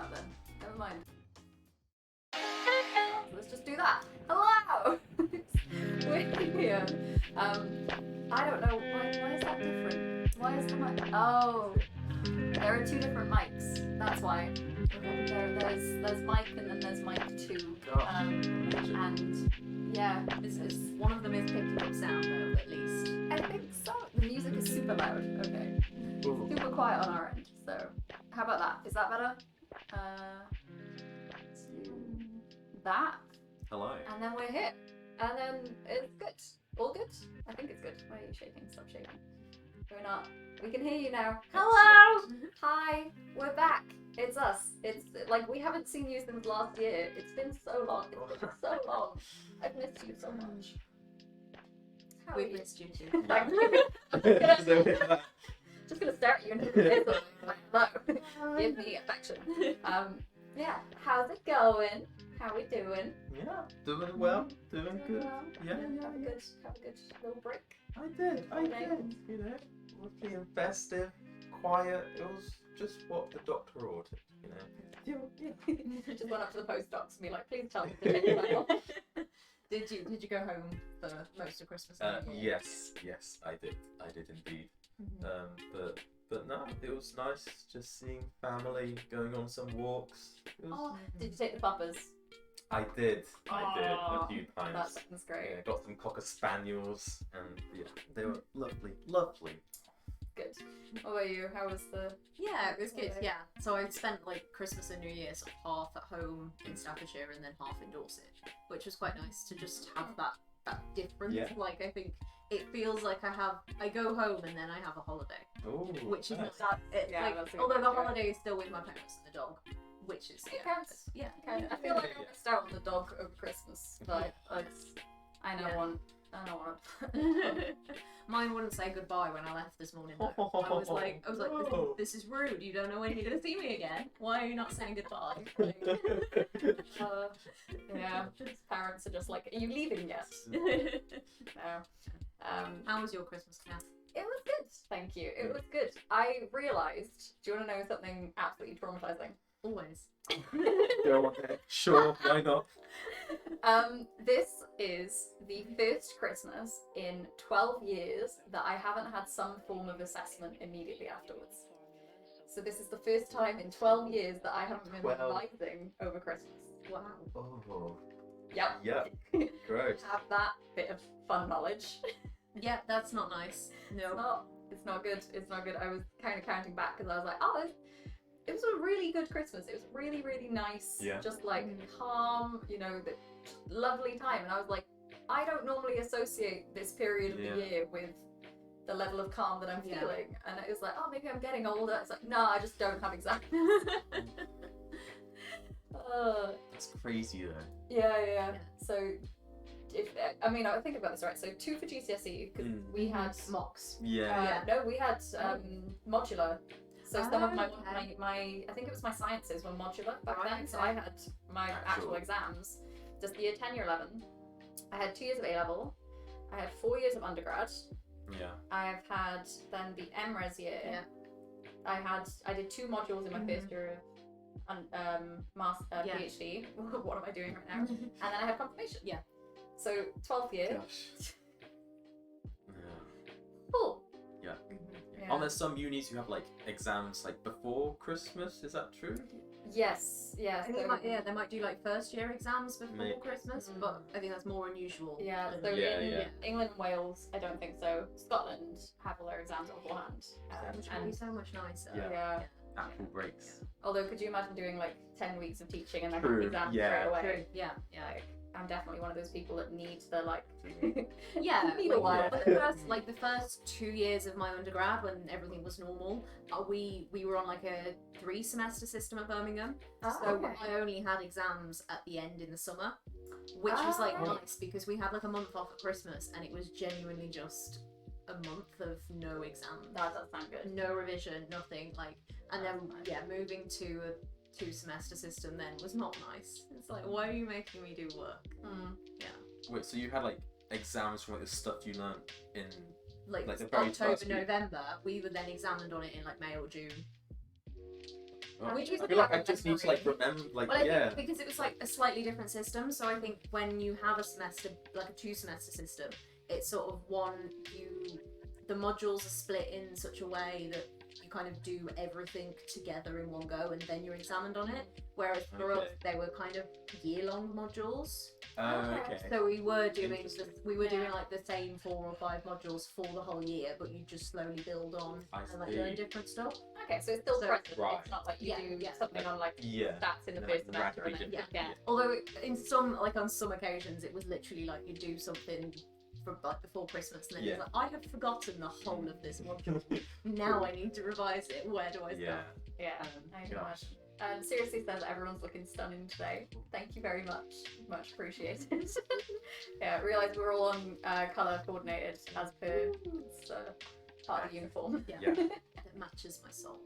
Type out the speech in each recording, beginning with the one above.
that then. Never mind. Let's just do that. Hello! We're here. I don't know, why is that different? Why is the mic? Oh, there are two different mics. That's why. There's mic and then there's mic 2. And yeah, One of them is picking up sound though, at least. I think so. The music is super loud. Okay. Super quiet on our end. So, how about that? Is that better? Let's do that. Hello. And then we're here. And then it's good. All good? I think it's good. Why are you shaking? Stop shaking. We're not. We can hear you now. Hello! Hi! We're back. It's us. It's like we haven't seen you since last year. It's been so long. It's been so long. I've missed you so much. How are We've you? missed you too. Thank you. Just gonna stare at you and give me affection. Yeah. How's it going? How we doing? Yeah, doing well, doing good. Yeah. Have a good little break. I did. You know, it was being festive, quiet. It was just what the doctor ordered. You know. Just went up to the postdocs and be like, please tell me to take your time off. Did you go home for most of Christmas? Yes, I did indeed. But no, it was nice just seeing family, going on some walks. Did you take the puppers? I did a few times. That's great. Yeah, got some Cocker Spaniels, and yeah, they were lovely. Good. What about you? How was the... Yeah, it was good, yeah. So I spent like Christmas and New Year sort of half at home in Staffordshire and then half in Dorset, which was quite nice to just have that difference. Yeah. Like, I think it feels like I go home and then I have a holiday, Ooh, which is nice. not that, Yeah, like, that's a good although the idea. holiday is still with my parents and the dog, which is, It counts. yeah. I feel like I missed out on the dog over Christmas, but I know one. Mine wouldn't say goodbye when I left this morning though. I was like, this is rude. You don't know when you're gonna see me again. Why are you not saying goodbye? Yeah, parents are just like, are you leaving yet? No. How was your Christmas, Kath? It was good, thank you. It was good. I realised, do you want to know something absolutely traumatising? Always. Go on then. Sure, why not? This is the first Christmas in 12 years that I haven't had some form of assessment immediately afterwards. So this is the first time in 12 years that I haven't been 12. rising over Christmas. Wow. Oh, Yep. yeah, gross. Have that bit of fun knowledge. Yeah, that's not nice. No. It's not good. It's not good. I was kind of counting back because I was like, oh, it was a really good Christmas. It was really, really nice. Yeah. Just like calm, you know, the lovely time. And I was like, I don't normally associate this period of the year with the level of calm that I'm feeling. And it was like, oh, maybe I'm getting older. It's like, no, I just don't have exams. That's crazy though. Yeah. So, I think about this right. So 2 for GCSE because we had mocks. Yeah. No, we had modular. So some of my okay. I think it was my sciences were modular back Right, then. So I had my actual exams. Just the year 10, year 11. I had 2 years of A level. I had 4 years of undergrad. Yeah. I've had then the MRes year. Yeah. I did 2 modules in my first year of PhD. What am I doing right now? And then I had confirmation. Yeah. So 12th year. Gosh. Cool. Yeah. Yeah. Oh, there's some unis who have like exams like before Christmas. Is that true? Yes. Yeah. I think they might do like first year exams before Maybe. Christmas, but I think that's more unusual. Yeah, so in England and Wales, I don't think so. Scotland have all their exams beforehand. Which would be so much nicer. Yeah. Actual breaks. Although, could you imagine doing like 10 weeks of teaching and then True, have exams yeah. straight away? True. Yeah. Like, I'm definitely one of those people that need the like. Yeah, need a while. But the first 2 years of my undergrad, when everything was normal, we were on like a 3-semester system at Birmingham. So I only had exams at the end in the summer, which was like nice because we had like a month off at Christmas, and it was genuinely just a month of no exams. That does sound good. No revision, nothing like, and then moving to a 2-semester system then was not nice. It's like, why are you making me do work? Yeah. Wait, so you had like exams from like the stuff you learned in like the very October, first week? November, we were then examined on it in like May or June. Oh, Which was I a feel like bit I just need to like unnecessary. remember, like Well, I yeah. think because it was like a slightly different system, so I think when you have a semester, like a 2-semester system, it's sort of the modules are split in such a way that you kind of do everything together in one go and then you're examined on it. Whereas for us, Okay. they were kind of year-long modules. Okay. So we were doing Interesting. doing like the same 4 or 5 modules for the whole year, but you just slowly build on I and like see. learn different stuff. Okay, so it's still So- present. Right. It's not like you Yeah, do yeah. something on like Yeah. stats in the And then, first like, semester and radically then different. forget. Although on some occasions it was literally like you do something from like before Christmas and then you're Yeah. like, I have forgotten the whole of this module. Now I need to revise it. Where do I start? Yeah. Yeah, I can Gosh. imagine. Seriously says everyone's looking stunning today. Thank you very much. Much appreciated. Yeah, realise we're all on colour coordinated as per it's, part of the uniform. Yeah. Yeah. It matches my soul.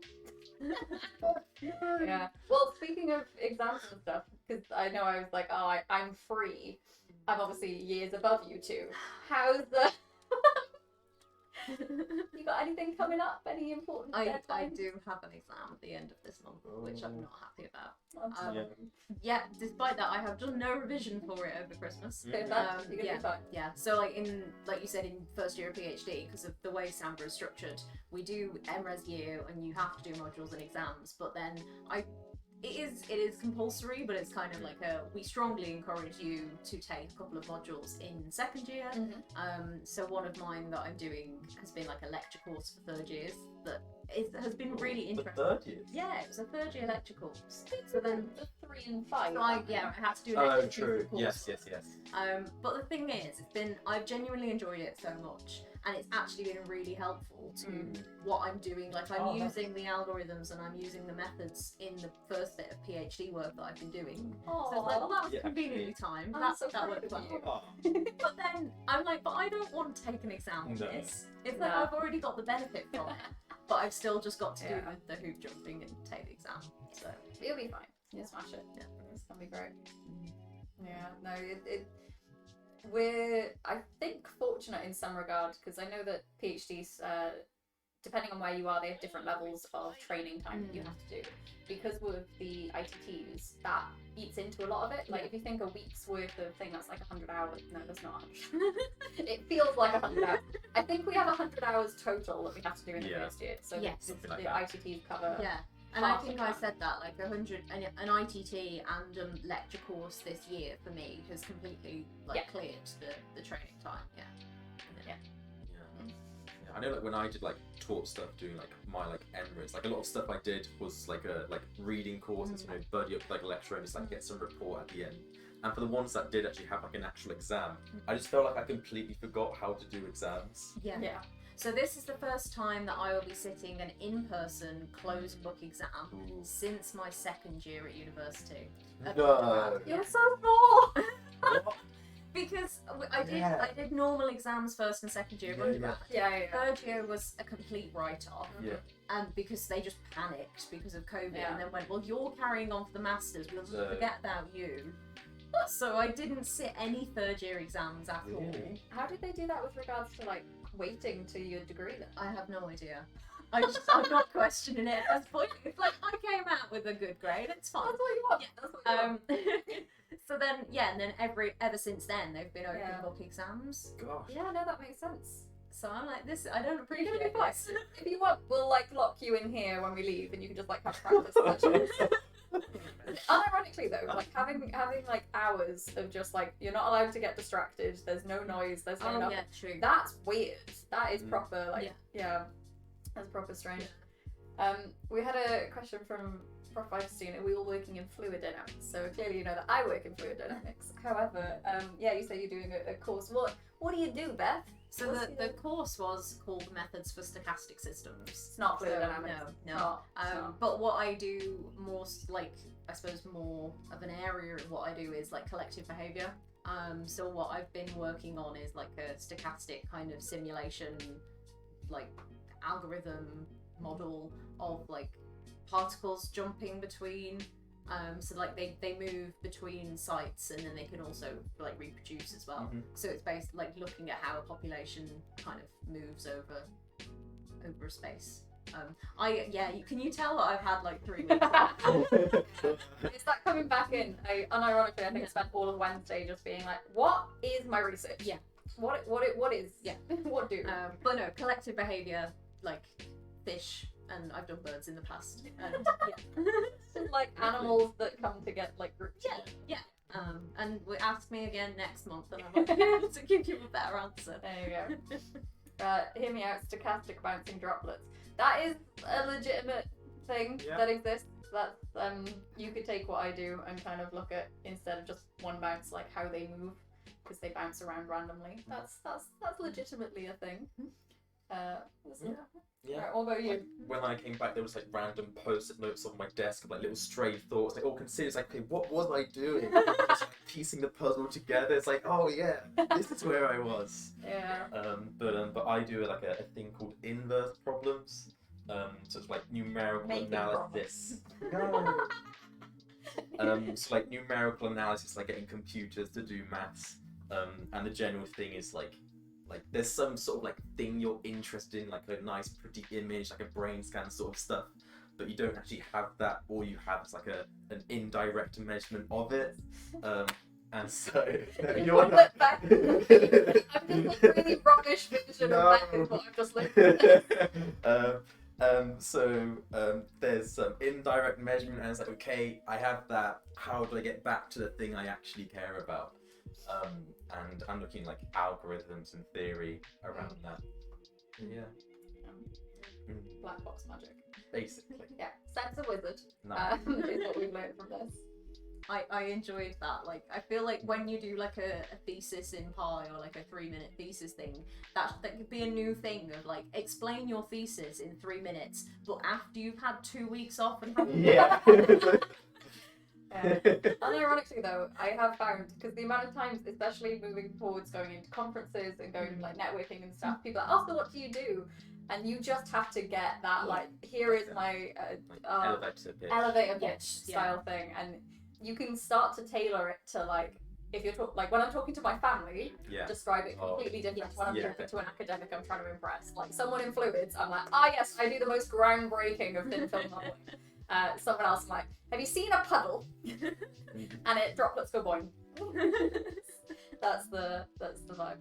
Yeah. Well, speaking of exams and stuff, because I know I was like, oh, I'm free. I'm obviously years above you two. How's the... You got anything coming up? Any important I deadlines? do have an exam at the end of this month, which I'm not happy about. Yeah. Yeah, despite that, I have done no revision for it over Christmas. Perfect. Mm. You're gonna be fine. Yeah, so like you said in first year of PhD, because of the way Samba is structured, we do MRes year and you have to do modules and exams, but then it is compulsory, but it's kind of like we strongly encourage you to take a couple of modules in second year. So one of mine that I'm doing has been like a lecture course for third years that has been really The interesting. third year. Yeah, it was a third year lecture course. So then the 3 and 5. So I had to do an Oh, extra true. course. Yes. But the thing is, I've genuinely enjoyed it so much, and it's actually been really helpful to what I'm doing. Like I'm using the algorithms and I'm using the methods in the first bit of PhD work that I've been doing. Oh, So it's like, well, that was Yeah, conveniently timed. I'm so That proud worked of well. you. Oh. But then I'm like, but I don't want to take an exam on No. this. It's like No. I've already got the benefit from it, but I've still just got to do Yeah. the hoop jumping and take the exam. So You'll be fine. You'll Yeah. smash it. Yeah. It's gonna be great. Yeah, no, we're, I think, fortunate in some regard, because I know that PhDs, depending on where you are, they have different levels of training time that you have to do. Because with the ITTs, that eats into a lot of it. Like, if you think a week's worth of thing, that's like 100 hours. No, that's not 100. It feels like 100 hours. I think we have 100 hours total that we have to do in the Yeah. first year. So Yes. the Something like ITTs cover. yeah. And I half think of I that. said that, like 100, an ITT and a lecture course this year for me has completely Yeah. cleared the training time. Yeah. Yeah. I know, like when I did like taught stuff, doing like my like MRes, like a lot of stuff I did was like a reading courses, you know, buddy up like a lecture and just like get some report at the end. And for the ones that did actually have like an actual exam, I just felt like I completely forgot how to do exams. Yeah. Yeah. So this is the first time that I will be sitting an in-person closed book exam Ooh. since my second year at university. No. You're so small! What? Because Yeah. I did normal exams first and second year of Yeah, undergrad. Yeah. Third year was a complete write-off. Yeah. And because they just panicked because of COVID Yeah. and then went, well, you're carrying on for the masters, we'll just No. forget about you. So I didn't sit any third year exams at all. Really? How did they do that with regards to like waiting to your degree then? I have no idea. I'm not questioning it at this point. It's like I came out with a good grade. It's fine. That's what you want. Yeah. That's what you want. So then and then ever since then they've been open Yeah. book exams. Gosh. Yeah, no, that makes sense. So I'm like, this I don't You're appreciate gonna be fine. this. If you want, we'll like lock you in here when we leave, and you can just like have practice sessions. Unironically though, like having like hours of just like you're not allowed to get distracted. There's no noise. There's no Oh nothing. yeah, true. That's weird. That is Mm. proper. Like yeah, that's proper strange. We had a question from Prof. Weinstein. Are we all working in fluid dynamics? So clearly you know that I work in fluid dynamics. However, yeah, you say you're doing a course. What do you do, Beth? So the course was called Methods for Stochastic Systems. It's not fluid So, dynamics. No. It's not. It's not. But what I do more, like, I suppose more of an area of what I do is like collective behavior. So what I've been working on is like a stochastic kind of simulation, like algorithm model of like particles jumping between. So like they move between sites and then they can also like reproduce as well. Mhm. So it's based like looking at how a population kind of moves over a space. Can you tell that I've had like 3 weeks? Is that coming back in? Unironically, I think I spent all of Wednesday just being like, what is my research? Yeah. What is? Yeah. What do? But no, collective behaviour, like fish, and I've done birds in the past. And, Just like animals that come to get like grouped. yeah. And ask me again next month, and I might be able to give you a better answer. There you go. Hear me out. Stochastic bouncing droplets. That is a legitimate thing that exists. That's you could take what I do and kind of look at, instead of just one bounce, like how they move, because they bounce around randomly. That's legitimately a thing. Yeah. Right, what about you? Like, when I came back, there was like random post-it notes on my desk of like little stray thoughts. Like all considered, it's like, okay, what was I doing? Just like, piecing the puzzle together. It's like, oh yeah, this is where I was. Yeah. But I do like a thing called inverse problems. So it's like numerical analysis. No. So like numerical analysis, like getting computers to do maths. And the general thing is like there's some sort of like thing you're interested in, like a nice pretty image, like a brain scan sort of stuff, but you don't actually have that. All you have is like an indirect measurement of it. And so you're not... I'm just like really rubbish version of that is what I've just looked at. So there's some indirect measurement, and it's like, okay, I have that. How do I get back to the thing I actually care about? And I'm looking like algorithms and theory around that. Yeah. Black box magic. Basically. Yeah. Sense a wizard. Nice. Is what we've learned from this. I enjoyed that. Like, I feel like when you do like a thesis in Pi, or like a 3-minute thesis thing, that could be a new thing of like, explain your thesis in 3 minutes, but after you've had 2 weeks off and Yeah. Unironically though, I have found, because the amount of times, especially moving towards going into conferences and going like networking and stuff, people are like, oh, so what do you do? And you just have to get that like, here is my elevator pitch style thing, and you can start to tailor it to like, if you're like when I'm talking to my family, describe it completely different to when I'm talking to an academic I'm trying to impress. Like someone in fluids, I'm like, yes, I do the most groundbreaking of thin film modeling. Someone else, I'm like, have you seen a puddle? And it droplets go boing. That's the vibe.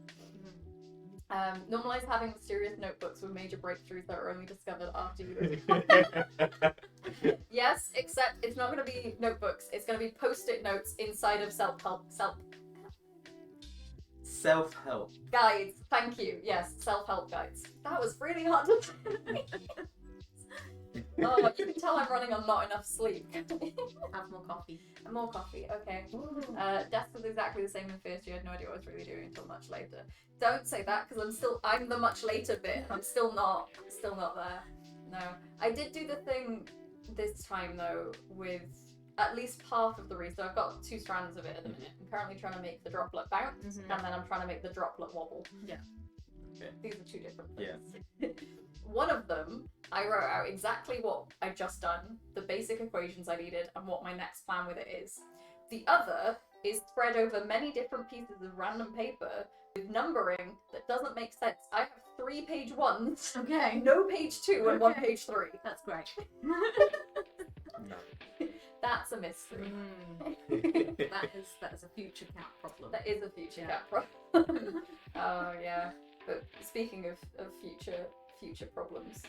Normalize having mysterious notebooks with major breakthroughs that are only discovered after you. Yes, except it's not going to be notebooks. It's going to be post-it notes inside of self-help guides. Thank you. Yes, self-help guides. That was really hard to do. Oh, you can tell I'm running on not enough sleep. Have more coffee. More coffee, okay. Death was exactly the same in first year. I had no idea what I was really doing until much later. Don't say that, because I'm the much later bit. I'm still not there. No. I did do the thing this time though with at least half of the reason. So I've got 2 strands of it at the minute. I'm currently trying to make the droplet bounce, and then I'm trying to make the droplet wobble. Yeah. Okay. These are 2 different things. Yeah. One of them, I wrote out exactly what I've just done, the basic equations I needed, and what my next plan with it is. The other is spread over many different pieces of random paper with numbering that doesn't make sense. I have 3 page 1s, okay, no page 2, and 1 page 3. That's great. No. That's a mystery. That is a future cat problem. That is a future cat problem. Oh yeah. But speaking of future problems,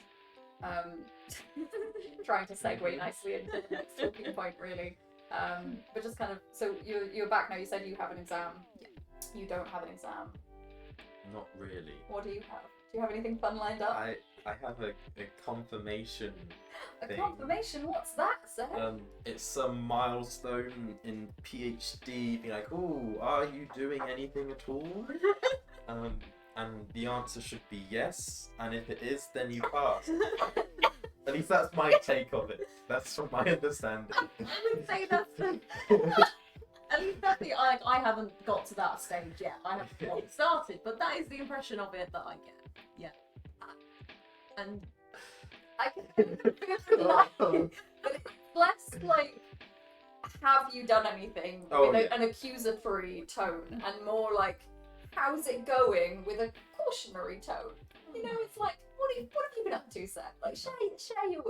trying to segue nicely into the next talking point really, but just kind of, so you're back now. You said you have an exam. Yeah. You don't have an exam. Not really. What do you have? Do you have anything fun lined up? I have a confirmation thing. Confirmation? What's that, sir? It's some milestone in PhD, being like, oh, are you doing anything at all? And the answer should be yes, and if it is, then you pass. At least that's my take of it. That's from my understanding. I would say that's at least that's the I haven't got to that stage yet. I haven't quite started, but that is the impression of it that I get. Yeah. And I can laugh, but it's less like, have you done anything with an accusatory tone, and more like, how's it going with a cautionary tone? You know, it's like, what have you been not too sad. Like, share your.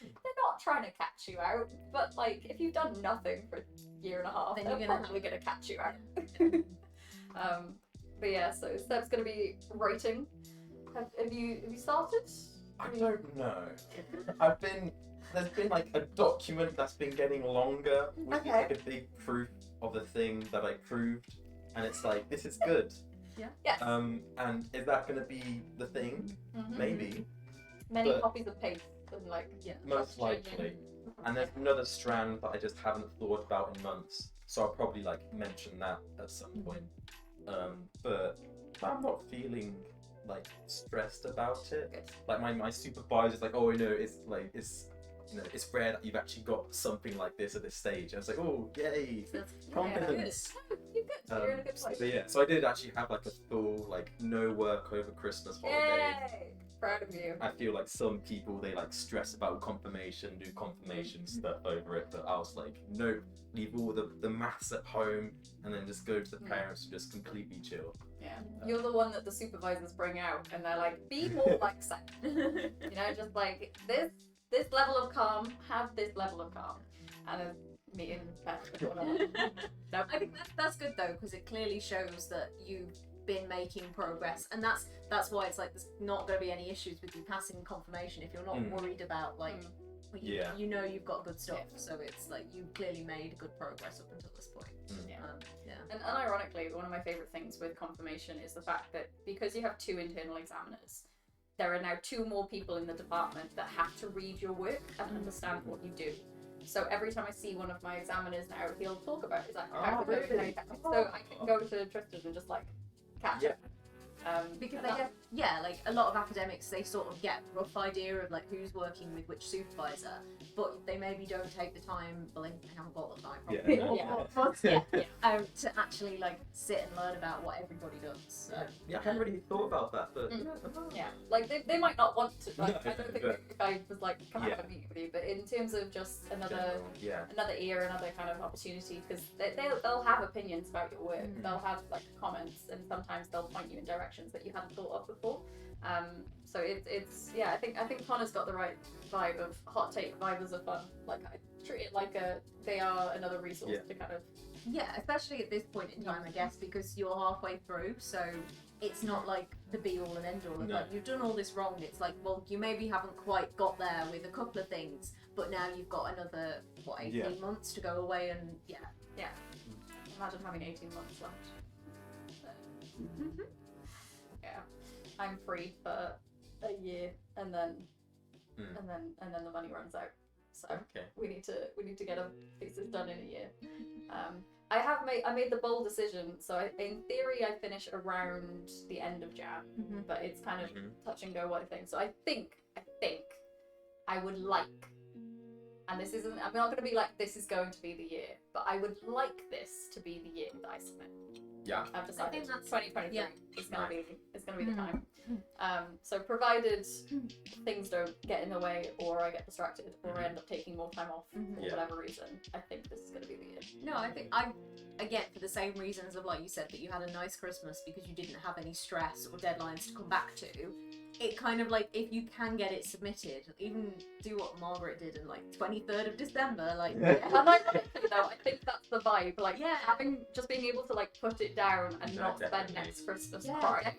They're not trying to catch you out, but like, if you've done nothing for a year and a half, Then they're you're gonna probably gonna catch you out. But yeah, so Seb's gonna be writing. Have you started? I don't know. There's been like a document that's been getting longer, which is like a big proof of the thing that I proved, and it's like, this is good. Yeah. Yes. And is that gonna be the thing? Mhm. Maybe. Many but- copies of paste and like. Most likely. And there's another strand that I just haven't thought about in months, so I'll probably like mention that at some point. But I'm not feeling like stressed about it. Good. Like my supervisor's like, oh, it's like it's rare that you've actually got something like this at this stage. And it's like, oh, yay, confidence. You're good. You're in a good place. But yeah, so I did actually have like a full like no work over Christmas holiday. Yay! Proud of you. I feel like some people, they like stress about confirmation, do confirmation stuff over it, but I was like, nope, leave all the maths at home and then just go to the parents and just completely chill. Yeah, you're the one that the supervisors bring out and they're like, be more like Sam. Just like this level of calm, have this level of calm. And then me and Beth are going on. No, I think that's good though, because it clearly shows that you've been making progress, and that's why it's like there's not going to be any issues with you passing confirmation if you're not worried about like you know you've got good stuff. So it's like you clearly made good progress up until this point. And unironically, one of my favorite things with confirmation is the fact that because you have 2 internal examiners, there are now 2 more people in the department that have to read your work and understand what you do. So every time I see one of my examiners now, he'll talk about it. He's like, how to do it. So I can go to Tristan and just like catch it. Because they get, like a lot of academics, they sort of get a rough idea of like who's working with which supervisor, but they maybe don't take the time, well, they haven't got the time probably, to actually like sit and learn about what everybody does. So. I hadn't really thought about that, but like they might not want to. Like, No, I don't think but- if I was like, come have a meeting with you, but in terms of just another ear, another kind of opportunity, because they'll have opinions about your work, they'll have like comments, and sometimes they'll point you in directions that you hadn't thought of before. So it's I think Connor's got the right vibe of hot take vibes are fun. Like I treat it like they are another resource to kind of especially at this point in time, I guess, because you're halfway through, so it's not like the be all and end all of like you've done all this wrong. It's like, well, you maybe haven't quite got there with a couple of things, but now you've got another 18 months to go away and imagine having 18 months left. So, I'm free for a year and then the money runs out. So we need to get a thesis done in a year. I made the bold decision. So in theory I finish around the end of Jan, but it's kind of touch and go what I think. So I think I would like, and this isn't, I'm not going to be like this is going to be the year, but I would like this to be the year that I submit. Yeah. I've decided. I think that's 2023 is going to be the time. So provided things don't get in the way, or I get distracted, or I end up taking more time off for whatever reason, I think this is going to be the year. No, I think again, for the same reasons of like you said, that you had a nice Christmas because you didn't have any stress or deadlines to come back to. It kind of like, if you can get it submitted, even do what Margaret did in like 23rd of December, like And ironically though, I think that's the vibe, like just being able to like put it down and not spend next Christmas crying.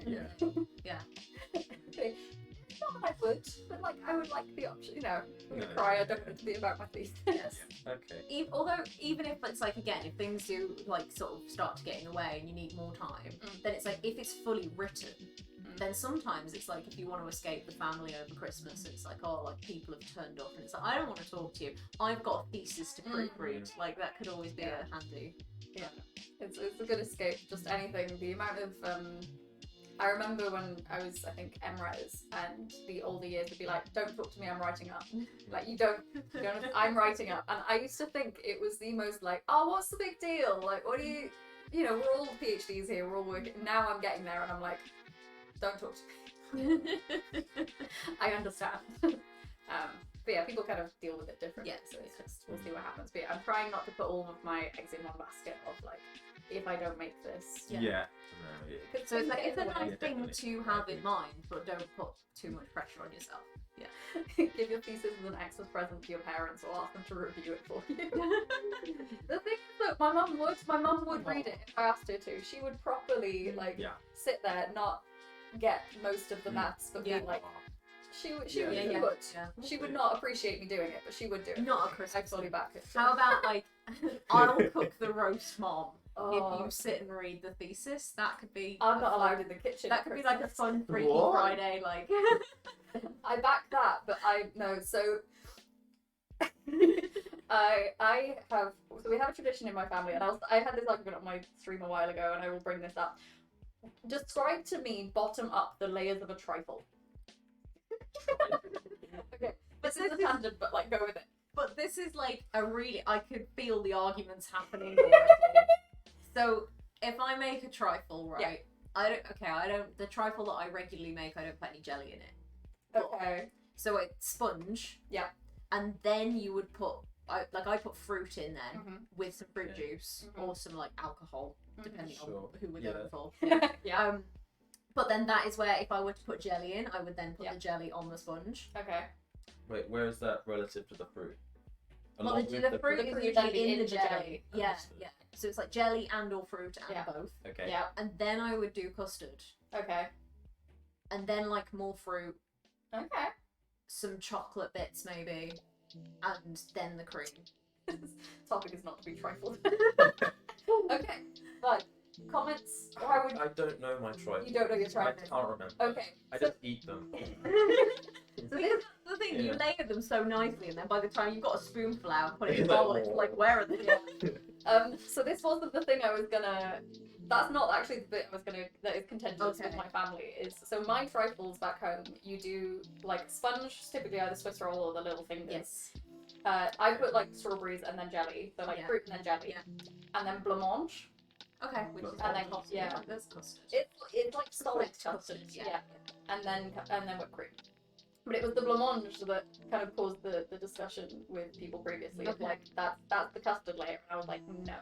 Not that I would, but like I would like the option, cry, I don't want it to be about my thesis. Okay. Although even if it's like, again, if things do like sort of start to get in the way and you need more time, then it's like, if it's fully written, then sometimes it's like, if you want to escape the family over Christmas, it's like, oh, like people have turned up and it's like, I don't want to talk to you, I've got a thesis to proofread. Like that could always be a handy. It's a good escape, just anything. The amount of I remember when I was, I think, MRes, and the older years would be like, don't talk to me, I'm writing up. Like, you don't, I'm writing up. And I used to think it was the most like, oh, what's the big deal? Like, what do you, we're all PhDs here, we're all working. Now I'm getting there and I'm like, don't talk to me. I understand. But yeah, people kind of deal with it differently. So it's just, we'll see what happens. But yeah, I'm trying not to put all of my eggs in one basket of like, if I don't make this. So it's like, it's a nice thing to have in mind, but don't put too much pressure on yourself. Give your thesis as an Xmas present to your parents or ask them to review it for you. The thing is that my mum would read it if I asked her to. She would properly sit there, not get most of the maths, but be like, she would. She would not appreciate me doing it, but she would do it. Not a Christmas. I fully back it. How about like, I'll cook the roast mom. Oh. If you sit and read the thesis, that could be. I'm not allowed in the kitchen. That could be like a fun Freaky What? Friday, like. I back that, but so I have we have a tradition in my family, and I had this argument on my stream a while ago, and I will bring this up. Describe to me bottom up the layers of a trifle. Okay, this is a tangent, but like go with it. But this is like I could feel the arguments happening already. So if I make a trifle, right? The trifle that I regularly make, I don't put any jelly in it. Okay. So it's sponge. Yeah. And then you would put, I put fruit in then with some fruit Okay. juice or some like alcohol, depending on who we're going for. Yeah. But then that is where if I were to put jelly in, I would then put the jelly on the sponge. Okay. Wait, where is that relative to the fruit? Well, Along the with fruit The is fruit usually would be in the jelly. jelly. Yeah, Understood. yeah. So it's like jelly and or fruit and Yeah. both. Okay. Yeah. And then I would do custard. Okay. And then like more fruit, Okay. some chocolate bits maybe, and then the cream. Topic is not to be trifled. Okay. Right. Comments? Why would I don't know my trifle. you don't know your I trifle? can't remember. Okay. I just eat them. So this The thing, you Yeah. layer them so nicely, and then by the time you've got a spoonful out, put it in It's the like, bowl, it's oh. like, where are they? So this wasn't the thing I was gonna. That's not actually the bit I was gonna. That is contentious with Okay. my family. Is so my trifles back home. You do like sponge, typically either Swiss roll or the little fingers. Yes. I put like strawberries and then jelly, so like Yeah. fruit and then jelly, and then blancmange. Okay. Which is And then custard. yeah. There's custard. It's like solid Correct custard, custard, yeah. yeah. And then whipped cream. But it was the blancmange that kind of caused the discussion with people previously. Of Okay. like that's the custard layer. And I was like, no,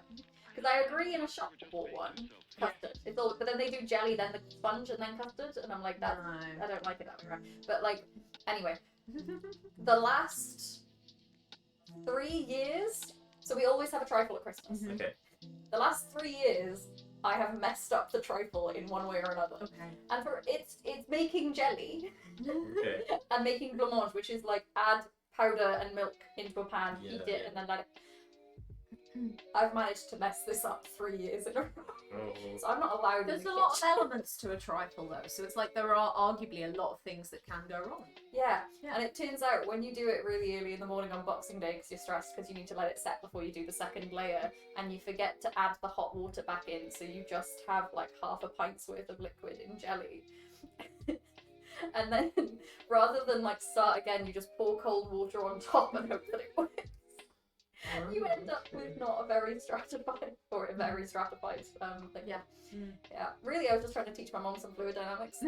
because I agree in a shop bought one custard. It's all, but then they do jelly, then the sponge, and then custard, and I'm like, that I don't like it that way around. But like, anyway, the last 3 years, so we always have a trifle at Christmas. Mhm. Okay. The last 3 years, I have messed up the trifle in one way or another. Okay. And for it's making jelly Okay. and making blancmange, which is like add powder and milk into a pan, Yeah, heat it, yeah. and then let it. I've managed to mess this up 3 years in a row, Oh. so I'm not allowed There's in the a lot of kitchen. elements to a trifle though, so it's like there are arguably a lot of things that can go wrong. Yeah. Yeah. And it turns out when you do it really early in the morning on Boxing Day, because you're stressed because you need to let it set before you do the second layer, and you forget to add the hot water back in, so you just have like half a pint's worth of liquid in jelly. And then rather than like start again, you just pour cold water on top and hope that it works. You end up with not a very stratified thing. Yeah. Mm. Yeah. Really, I was just trying to teach my mom some fluid dynamics.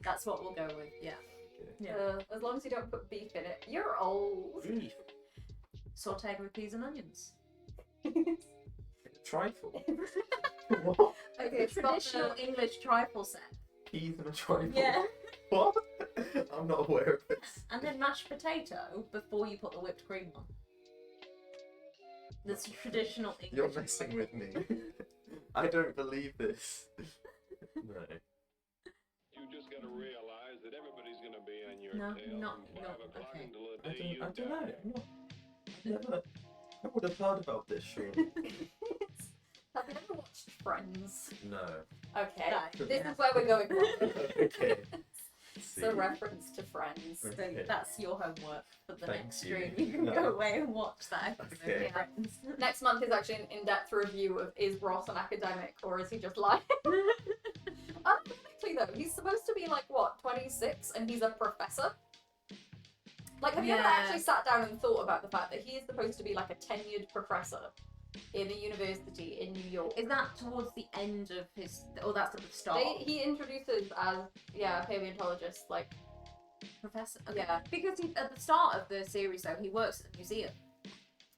That's what we'll go with. Yeah. Yeah. As long as you don't put beef in it. You're old. Beef. Sauteed with peas and onions. Trifle. What? Okay, Traditional English trifle set. Peas in a trifle? Yeah. What? I'm not aware of this. And then mashed potato before you put the whipped cream on. That's traditional English. You're messing with me. I don't believe this. No. You just gotta realize that everybody's gonna be on your No, tail not- from 5 not- o'clock okay. until the I day you don't die. know. I'm not, I would have heard about this, sure. Have you ever watched Friends? No. Okay. No. This is where we're going from. Okay. It's a reference to Friends. So Okay. that's your homework for the Thank next you. stream. You can go away and watch that episode. Okay. of Friends. Next month is actually an in-depth review of is Ross an academic or is he just lying? Unironically though, he's supposed to be like what, 26 and he's a professor? Like have you ever Yeah. actually sat down and thought about the fact that he is supposed to be like a tenured professor in a university in New York? Is that towards the end of his? Oh, that's at the start. He introduces as a paleontologist, like Professor. Okay. Yeah. Because at the start of the series, though, he works at the museum,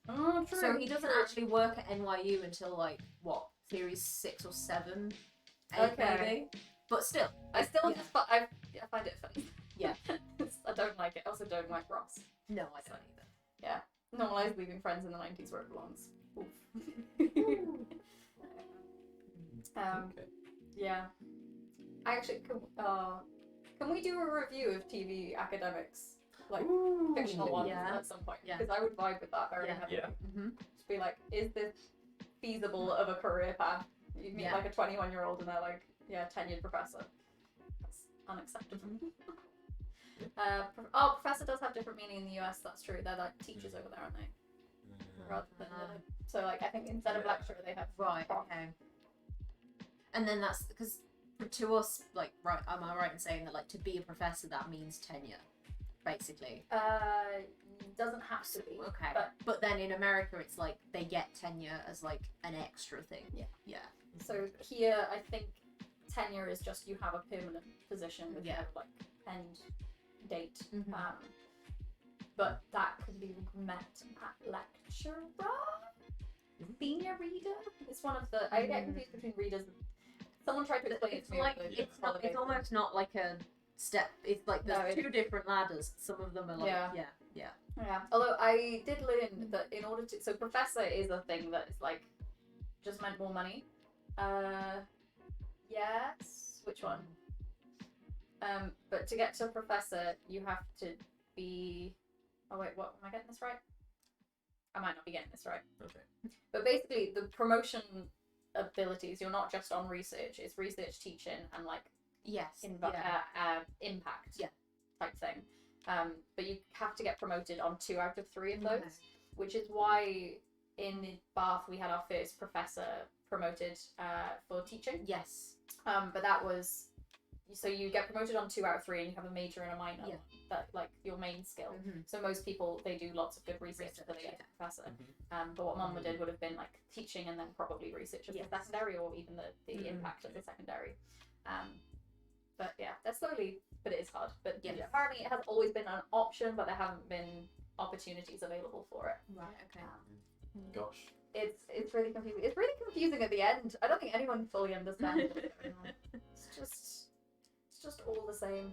true. so he doesn't true. actually work at NYU until like what, series 6 or 7, 8 Okay. maybe. But still, I still yeah. just I find it funny. Yeah. I don't like it. I also don't like Ross. No, I don't either. Normalize leaving friends in the 90s where it belongs. Oof. Okay. Yeah. I actually, can we do a review of TV academics? Like, fictional ones yeah. at some point? Yeah. Because I would vibe with that very Yeah. heavily. Yeah. Mm-hmm. Just be like, is this feasible of a career path? You meet Yeah. like a 21-year-old and they're like, yeah, tenured professor. That's unacceptable. Professor does have different meaning in the US, that's true. They're like teachers over there, aren't they? Rather than so like I think instead of Yeah. lecturer they have Right. prof. Okay. And then that's because to us, like, right? Am I right in saying that, like, to be a professor that means tenure, basically? Doesn't have to be. Okay. But But then in America, it's like they get tenure as like an extra thing. Yeah. Yeah. so here I think tenure is just you have a permanent position with Yeah. no like end date. Mhm. But that can be met at lecturer. Senior reader? It's one of the. I get confused between readers. Someone tried to explain it It's to me. like over the it's holidays. almost not like a step. It's like No, there's it- two different ladders. Some of them are like Yeah. yeah. Yeah. Although I did learn that in order to, so professor is a thing that is like just meant more money. Yes. Which one? But to get to professor, you have to be. Oh wait, what? Am I getting this right? I might not be getting this right. Okay. But basically, the promotion abilities, you're not just on research, it's research, teaching, and like Yes. impact Yeah. type thing. But you have to get promoted on 2 out of 3 of those, Okay. which is why in Bath we had our first professor promoted for teaching. Yes. But that was, so you get promoted on 2 out of 3 and you have a major and a minor. Yeah. That like your main skill. Mm-hmm. So most people, they do lots of good research until they get to professor. But what Mum did would have been like teaching and then probably research as Yes. the secondary, or even the Mhm. impact as the secondary. But yeah, that's slowly, but it is hard. But Yes. apparently it has always been an option, but there haven't been opportunities available for it. Right. Okay. Gosh. It's really confusing. It's really confusing at the end. I don't think anyone fully understands what's going on. It's just all the same.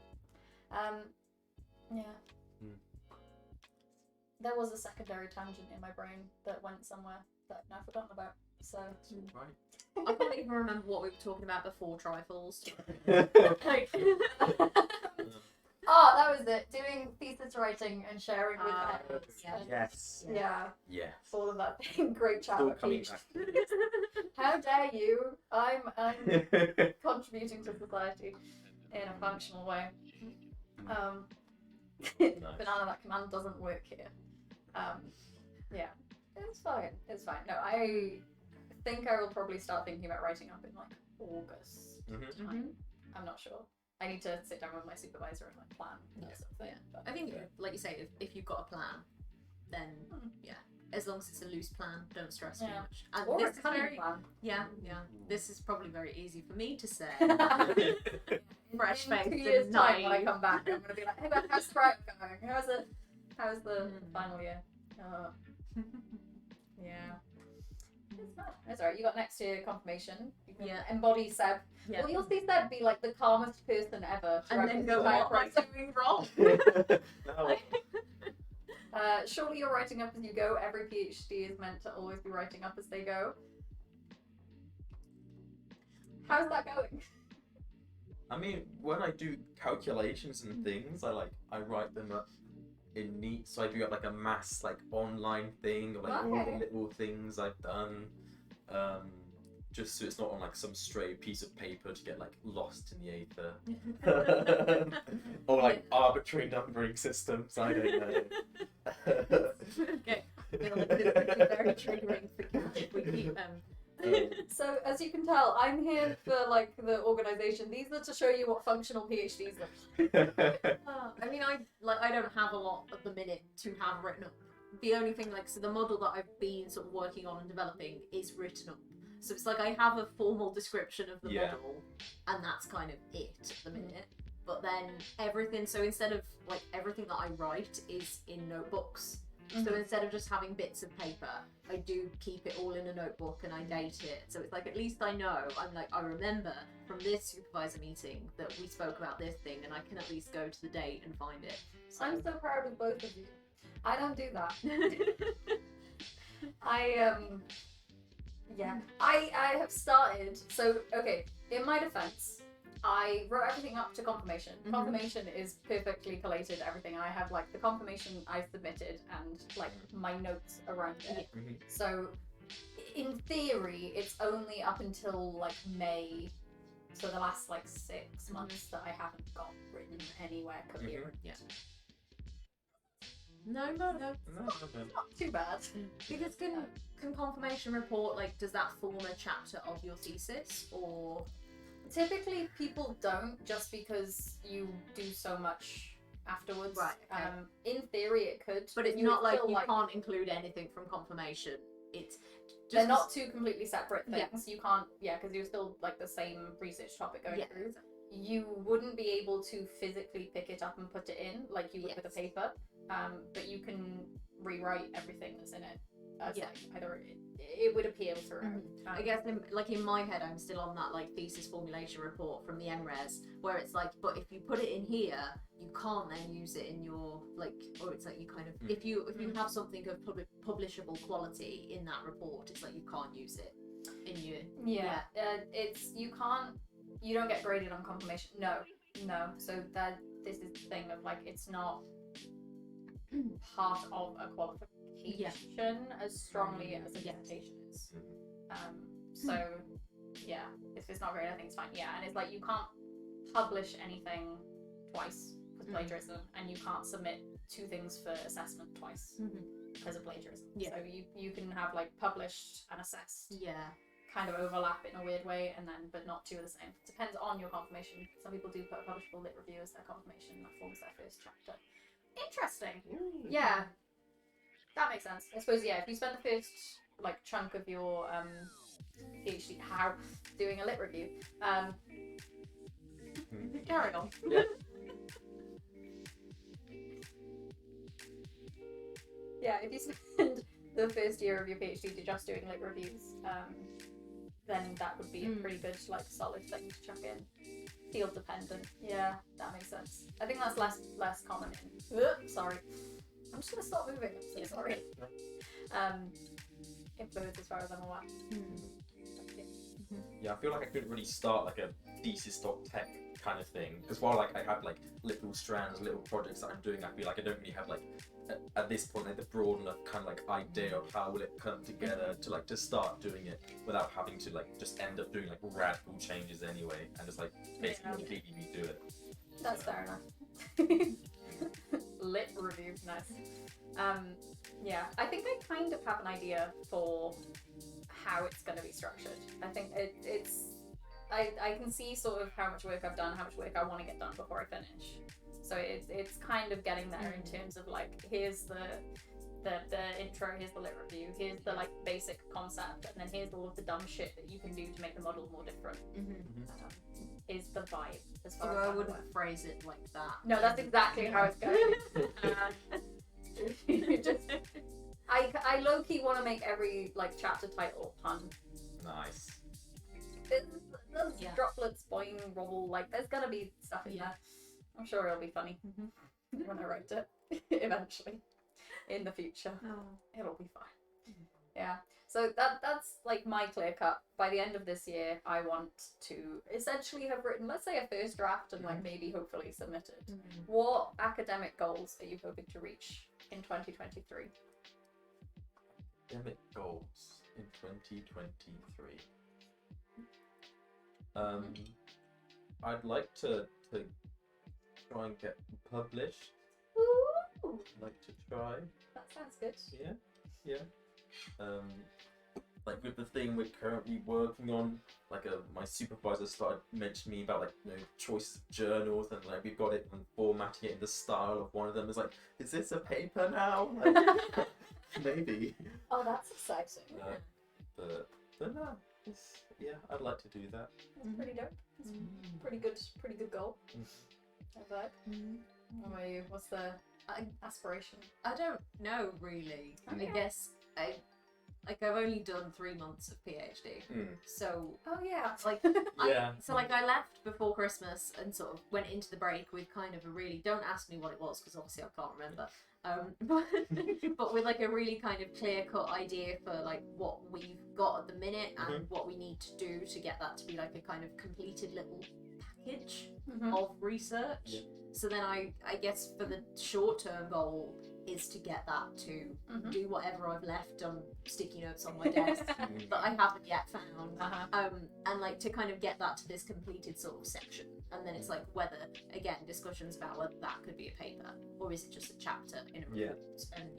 Yeah. There was a secondary tangent in my brain that went somewhere that I've now forgotten about. So Right. I can't even remember what we were talking about before trifles. like oh, that was it. Doing thesis writing and sharing with others. yeah. And- Yes. Yeah. Yes. All of that thing. Great chat Still about coming PhD. back. How dare you? I'm contributing to society in a functional way. Banana, that command doesn't work here. Yeah, it's fine. It's fine. No, I think I will probably start thinking about writing up in like August. Mhm. Time. I'm not sure. I need to sit down with my supervisor and like plan that sort of thing. But I think, like you say, if you've got a plan, then yeah. As long as it's a loose plan, don't stress too Yeah. much. And or this a is cunning very plan. yeah. This is probably very easy for me to say. Fresh In faced 2 and years' time when I naive. come back, I'm gonna be like, hey, Beth, how's Sprout going? How's it? How's the final year? Yeah. It's fine. That's alright. You got next year confirmation. You can Yeah. embody Seb. Yeah. Well, you'll see Seb be like the calmest person ever. And throughout then his go, entire what am I process. doing wrong? No. Surely you're writing up as you go. Every PhD is meant to always be writing up as they go. How's that going? I mean, when I do calculations and things, I write them up in neat. So I do like a mass online thing of all Okay. the little things I've done, just so it's not on like some stray piece of paper to get lost in the ether, or arbitrary numbering systems. I don't know. Okay. I feel like this would be very triggering for Kat if we keep So as you can tell, I'm here for the organization. These are to show you what functional PhDs look like. I mean, I don't have a lot at the minute to have written up. The only thing, so the model that I've been sort of working on and developing is written up. So it's I have a formal description of the Yeah. model, and that's kind of it at the minute. But then everything, so instead of everything that I write is in notebooks, So instead of just having bits of paper, I do keep it all in a notebook and I date it. So it's like, at least I know, I'm like, I remember from this supervisor meeting that we spoke about this thing, and I can at least go to the date and find it. So. I'm so proud of both of you. I don't do that. I have started. So okay, in my defense, I wrote everything up to confirmation. Confirmation is perfectly collated. Everything I have, like the confirmation I submitted and like my notes around it. So in theory, it's only up until like May. So the last like 6 months that I haven't got written anywhere coherent. Yeah. No. Not too bad. Because can confirmation report, like, does that form a chapter of your thesis, or? Typically people don't, just because you do so much afterwards. Right. Okay. In theory it could. But it's You not would like still, you can't include anything from confirmation. It's just they're not two completely separate things. Yeah. You can't, because you're still like the same research topic going through. Exactly. You wouldn't be able to physically pick it up and put it in like you would with a paper, but you can rewrite everything that's in it. As, like, either it would appeal throughout. I guess in my head I'm still on that like thesis formulation report from the MRes where it's like, but if you put it in here you can't then use it in your like, or it's like you kind of if you have something of publishable quality in that report, it's like you can't use it in your it's you don't get graded on confirmation. No. So this is the thing of like, it's not part of a qualification as strongly as a dissertation is. So if it's not great, I think it's fine. And it's like you can't publish anything twice because plagiarism, and you can't submit 2 things for assessment twice because of plagiarism. So you can have like published and assessed kind of overlap in a weird way, and then but not 2 are the same. Depends on your confirmation. Some people do put a publishable lit review as their confirmation. That forms their first chapter. Interesting. Yeah, that makes sense. I suppose if you spend the first like chunk of your PhD doing a lit review, carry on. If you spend the first year of your PhD just doing lit reviews, then that would be a pretty good like solid thing to chuck in. Field dependent. Yeah, that makes sense. I think that's less common in. Sorry. I'm just gonna stop moving. I'm so sorry. In birds, as far as I'm aware. Yeah, I feel like I couldn't really start like a thesis.tech kind of thing, because while like I have like little strands, little projects that I'm doing, I feel like I don't really have like at this point like the broad enough kind of like idea of how will it come together to like to start doing it without having to like just end up doing like radical changes anyway and just like basically completely redo it. That's fair enough. Lit review, nice. I think I kind of have an idea for how it's going to be structured. I think I can see sort of how much work I've done, how much work I want to get done before I finish. So it's kind of getting there in terms of like, here's the intro, here's the lit review, here's the like basic concept, and then here's all of the dumb shit that you can do to make the model more different. Is the vibe as far as I wouldn't phrase it like that. No, that's exactly how it's going. I low-key want to make every like chapter title pun. Nice. Those droplets, boing, roll, like there's gonna be stuff in there. I'm sure it'll be funny when I write it eventually in the future. It'll be fine. Yeah. So that's like my clear cut. By the end of this year, I want to essentially have written, let's say, a first draft and like maybe hopefully submitted. What academic goals are you hoping to reach in 2023? Academic goals in 2023. I'd like to try and get published. Ooh, I'd like to try. that sounds good. Yeah. Like with the thing we're currently working on, like my supervisor started mentioning about like choice of journals, and like we've got it and formatting it in the style of one of them. It's like, is this a paper now? Like, maybe. Oh, that's exciting. But no, I'd like to do that. That's pretty dope. That's pretty good goal. Okay. What about you? What's the aspiration? I don't know really. Okay. I guess I've only done 3 months of PhD, so Oh yeah. like Yeah. I left before Christmas and sort of went into the break with kind of a really, don't ask me what it was because obviously I can't remember, but with like a really kind of clear cut idea for like what we've got at the minute and what we need to do to get that to be like a kind of completed little package of research. Yeah. So then I guess for the short term goal is to get that to do whatever I've left on sticky notes on my desk that I haven't yet found, and like to kind of get that to this completed sort of section, and then it's like whether again discussions about whether that could be a paper or is it just a chapter in a report. And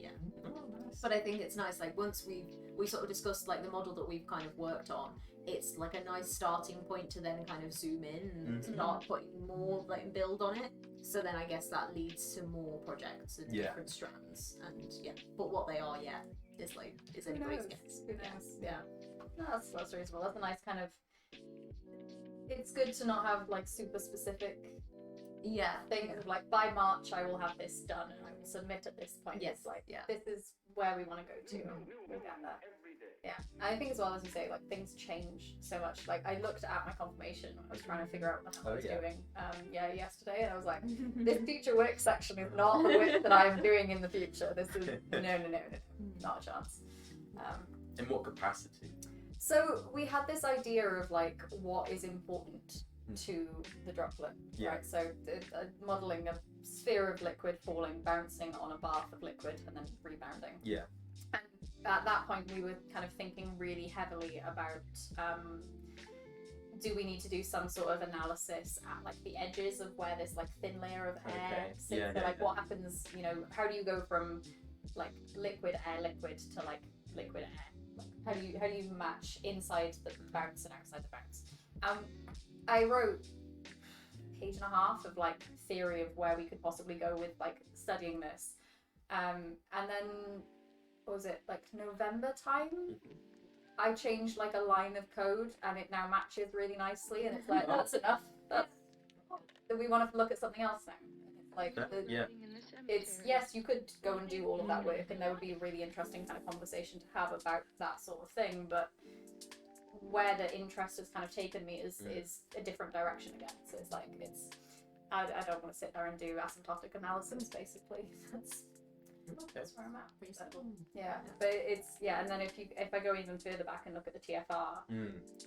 but I think it's nice, like once we sort of discussed like the model that we've kind of worked on, it's like a nice starting point to then kind of zoom in and start putting more, like build on it. So then I guess that leads to more projects and different strands, and but what they are is anybody's guess. Who knows? Yeah. No, that's reasonable. That's a nice kind of. It's good to not have like super specific things of like by March I will have this done and I will submit at this point. Yes. It's like this is where we want to go to and we'll get there. Yeah, I think as well, as you say, like things change so much. Like I looked at my confirmation when I was trying to figure out what the hell I was doing yesterday, and I was like, this future work section is not the work that I'm doing in the future. This is no, not a chance. In what capacity? So we had this idea of like what is important to the droplet, right? So modelling a sphere of liquid falling, bouncing on a bath of liquid, and then rebounding. Yeah. And at that point, we were kind of thinking really heavily about do we need to do some sort of analysis at like the edges of where this like thin layer of air sits? What happens? You know, how do you go from like liquid to like liquid air? Like, how do you match inside the bounce and outside the bounce? I wrote a page and a half of like theory of where we could possibly go with like studying this, and then what was it, like November time? I changed like a line of code and it now matches really nicely, and it's like that's enough. We want to look at something else now. Like it's yes, you could go and do all of that work, and there would be a really interesting kind of conversation to have about that sort of thing. But where the interest has kind of taken me is a different direction again. So it's like I don't want to sit there and do asymptotic analysis basically. That's where I'm at. But it's and then if I go even further back and look at the TFR,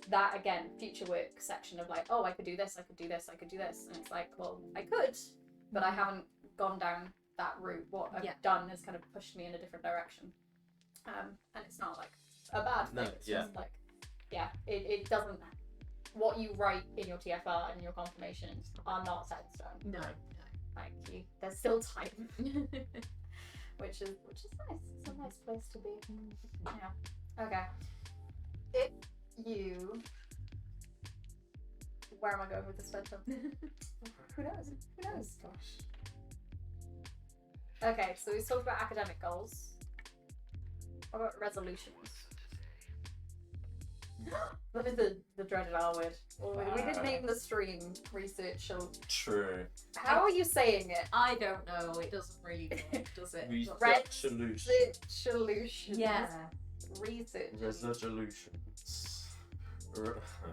that again, future work section of like, oh, I could do this, I could do this, I could do this, and it's like, well, I could, but I haven't gone down that route. What I've done has kind of pushed me in a different direction, and it's not like a bad thing. It's just like, it doesn't. What you write in your TFR and your confirmations are not set in stone. No. Like there's still time. Which is nice. It's a nice place to be. Yeah. Okay. If you, where am I going with this phantom? Who knows? Who knows? Gosh. Okay, so we talked about academic goals. What about resolutions? What is the dreaded R word? We did name the stream research. True. How are you saying it? I don't know. It doesn't really go, does it? Res-earch-olutions. Res-earch-olutions. Yeah. Research. Res-earch-olutions.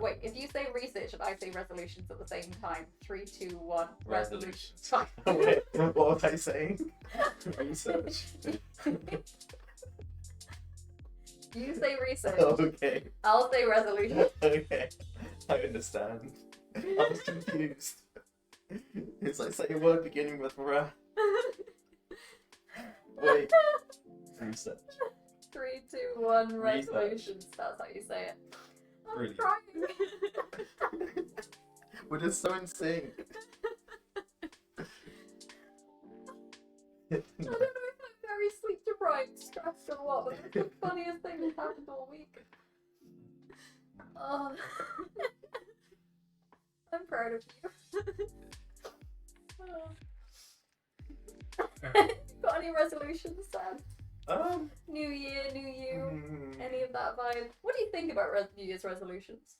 Wait, if you say research and I say resolutions at the same time, 3, 2, 1. Resolutions. Resolutions. Wait, what was I saying? Research. You say research. Okay. I'll say resolution. Okay. I understand. I was confused. It's like say a word beginning with R. Wait. Research. 3, 2, 1. Resolutions. That's how you say it. I'm Really? crying. We're just so in sync. I don't know if I'm very sleep deprived, stressed, or what, but it's the funniest thing that's happened all week. Oh. I'm proud of you. Got any resolutions, Sam? New year, new you, any of that vibe? What do you think about New Year's resolutions?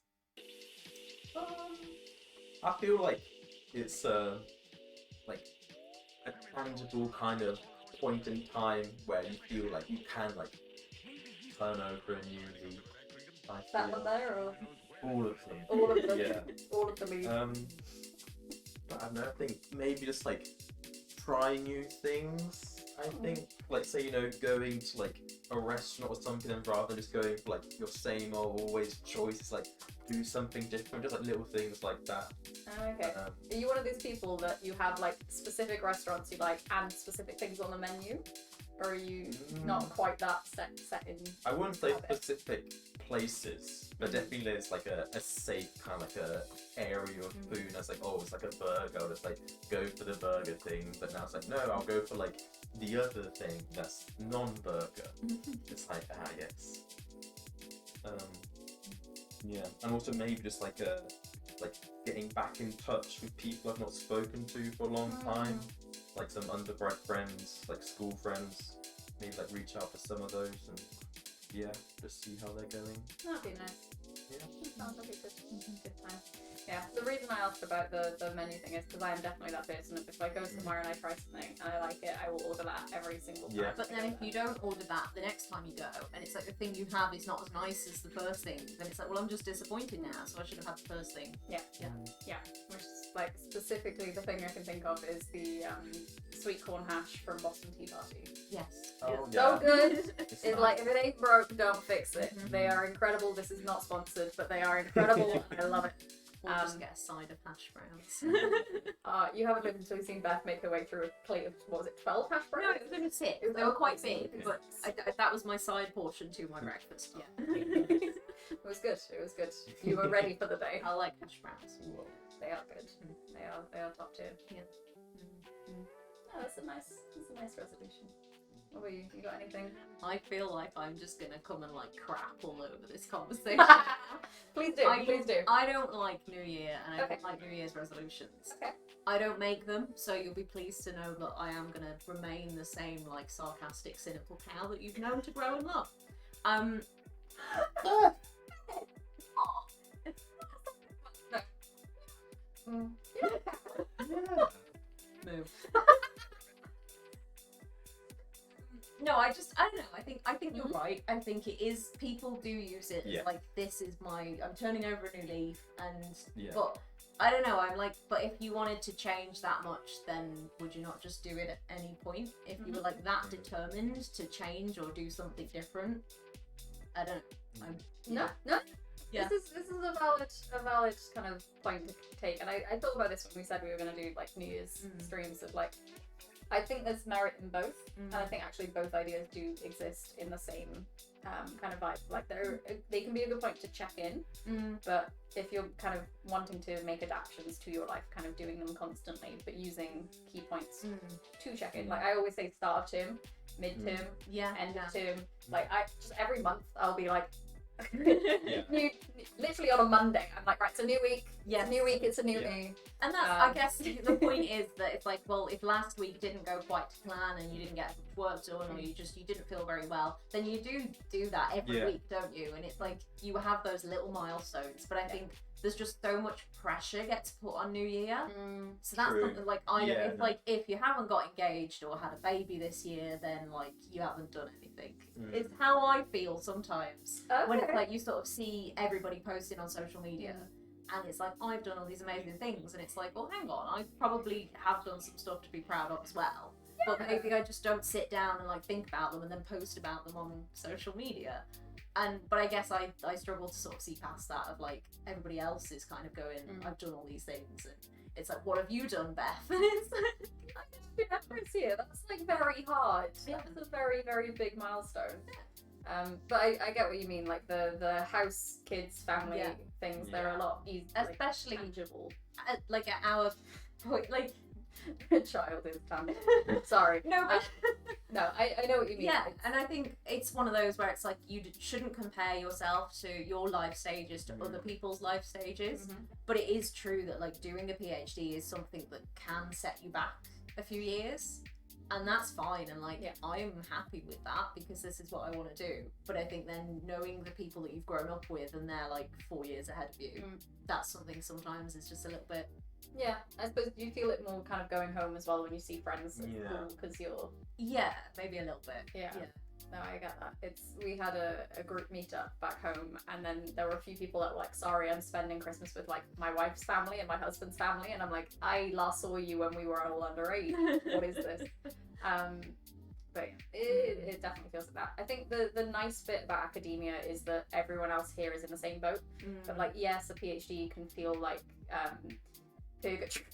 I feel like it's like a tangible kind of point in time where you feel like you can like turn over a new leaf. I That feel one there, or all of them. all of them? Yeah. All of the leaves. But I don't know, I think maybe just like try new things. I think, like, say, you know, going to like a restaurant or something, and rather than just going for like your same old always choices, like do something different, just like little things like that. Okay. Are you one of these people that you have like specific restaurants you like and specific things on the menu? Or are you not quite that set in? I wouldn't say habit? specific places, but definitely there's like a safe kind of like a area of food. That's like, oh, it's like a burger. I'll just like go for the burger thing. But now it's like, no, I'll go for like the other thing that's non-burger. It's like, yes. Yeah, and also maybe just like getting back in touch with people I've not spoken to for a long time, like some undergrad friends, like school friends. Maybe like reach out for some of those and yeah, just see how they're going. That'd be nice. Yeah. Sounds like a good time. Yeah, the reason I asked about the menu thing is because I am definitely that person. If I go somewhere and I try something and I like it, I will order that every single time. Yeah. But then if you don't order that the next time you go, and it's like the thing you have is not as nice as the first thing, then it's like, well, I'm just disappointed now, so I should have had the first thing. Yeah, which is like specifically the thing I can think of is the sweet corn hash from Boston Tea Party. Yes. Oh, It's so good. It's It's nice. like, if it ain't broke, don't fix it. They are incredible. This is not sponsored, but they are incredible. I love it. Or just get a side of hash browns. You haven't lived until you've seen Beth make her way through a plate of, what was it, 12 hash No, browns? it was only 6. It was They were quite only big, 6. but that was my side portion to my breakfast. Yeah. It was good. It was good. You were ready for the day. I like hash browns. They are good. They are top tier. Yeah. Oh, that's a nice resolution. What about you? You got anything? I feel like I'm just gonna come and like crap all over this conversation. Please do. Please do. I don't like New Year, and I Okay. don't like New Year's resolutions. Okay. I don't make them, so you'll be pleased to know that I am gonna remain the same like sarcastic, cynical cow that you've known to grow and love. Yeah. Move. No, I don't know. I think you're right. I think it is. People do use it Yeah. as like, this is I'm turning over a new leaf, and Yeah. but I don't know. I'm like, but if you wanted to change that much, then would you not just do it at any point? If you were like that determined to change or do something different, I don't. No. Yeah. This is a valid kind of point to take, and I thought about this when we said we were going to do like New Year's streams of like, I think there's merit in both, and I think actually both ideas do exist in the same kind of vibe. Like they can be a good point to check in, but if you're kind of wanting to make adaptations to your life, kind of doing them constantly, but using key points to check in. Like I always say, start of term, mid term, Yeah. end of term. Like I just every month I'll be like. Yeah. Literally on a Monday, I'm like, right, it's a new week. Yes. It's a new week. It's a new Yeah. me. And that's, I guess, the point is that it's like, well, if last week didn't go quite to plan and you didn't get work done, or you didn't feel very well, then you do that every Yeah. week, don't you? And it's like, you have those little milestones, but I think there's just so much pressure gets put on New Year. So that's True. something like, I know, Yeah, it's no. like, if you haven't got engaged or had a baby this year, then like, you haven't done anything. It's how I feel sometimes. When it's Okay. like, you sort of see everybody posting on social media, and it's like, I've done all these amazing things, and it's like, well, hang on, I probably have done some stuff to be proud of as well. But maybe I just don't sit down and like think about them and then post about them on social media. But I guess I struggle to sort of see past that of like, everybody else is kind of going, I've done all these things, and it's like, what have you done, Beth? And it's like, Remembrance here. That's like very hard. Yeah. That's a very, very big milestone. But I get what you mean. Like the house, kids, family Yeah. things. They're a lot easier, especially tangible. like at our point, like, A child is tangible. Sorry. no, but No, I know what you mean. yeah, and I think it's one of those where it's like, you shouldn't compare yourself to your life stages to other people's life stages. But it is true that like doing a PhD is something that can set you back a few years, and that's fine. And like, I'm happy with that because this is what I want to do. But I think then knowing the people that you've grown up with and they're like 4 years ahead of you, that's something sometimes is just a little bit Yeah, I suppose you feel it more kind of going home as well when you see friends at Yeah. school because you're. Yeah, maybe a little bit. Yeah. No, I get that. We had a group meetup back home, and then there were a few people that were like, "Sorry, I'm spending Christmas with like my wife's family and my husband's family," and I'm like, "I last saw you when we were all underage. What is this?" But it definitely feels like that. I think the nice bit about academia is that everyone else here is in the same boat. But like, yes, a PhD can feel like purgatory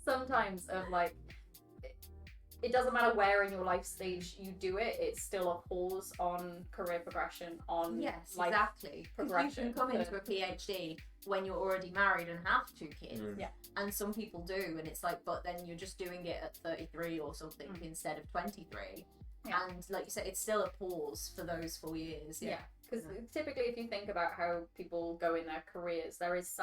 sometimes. Of like, it doesn't matter where in your life stage you do it, it's still a pause on career progression, on Yes, life exactly. progression. You can come into a PhD when you're already married and have 2 kids. Yeah. And some people do, and it's like, but then you're just doing it at 33 or something instead of 23. Yeah. And like you said, it's still a pause for those 4 years. Yeah. Because typically, if you think about how people go in their careers, there is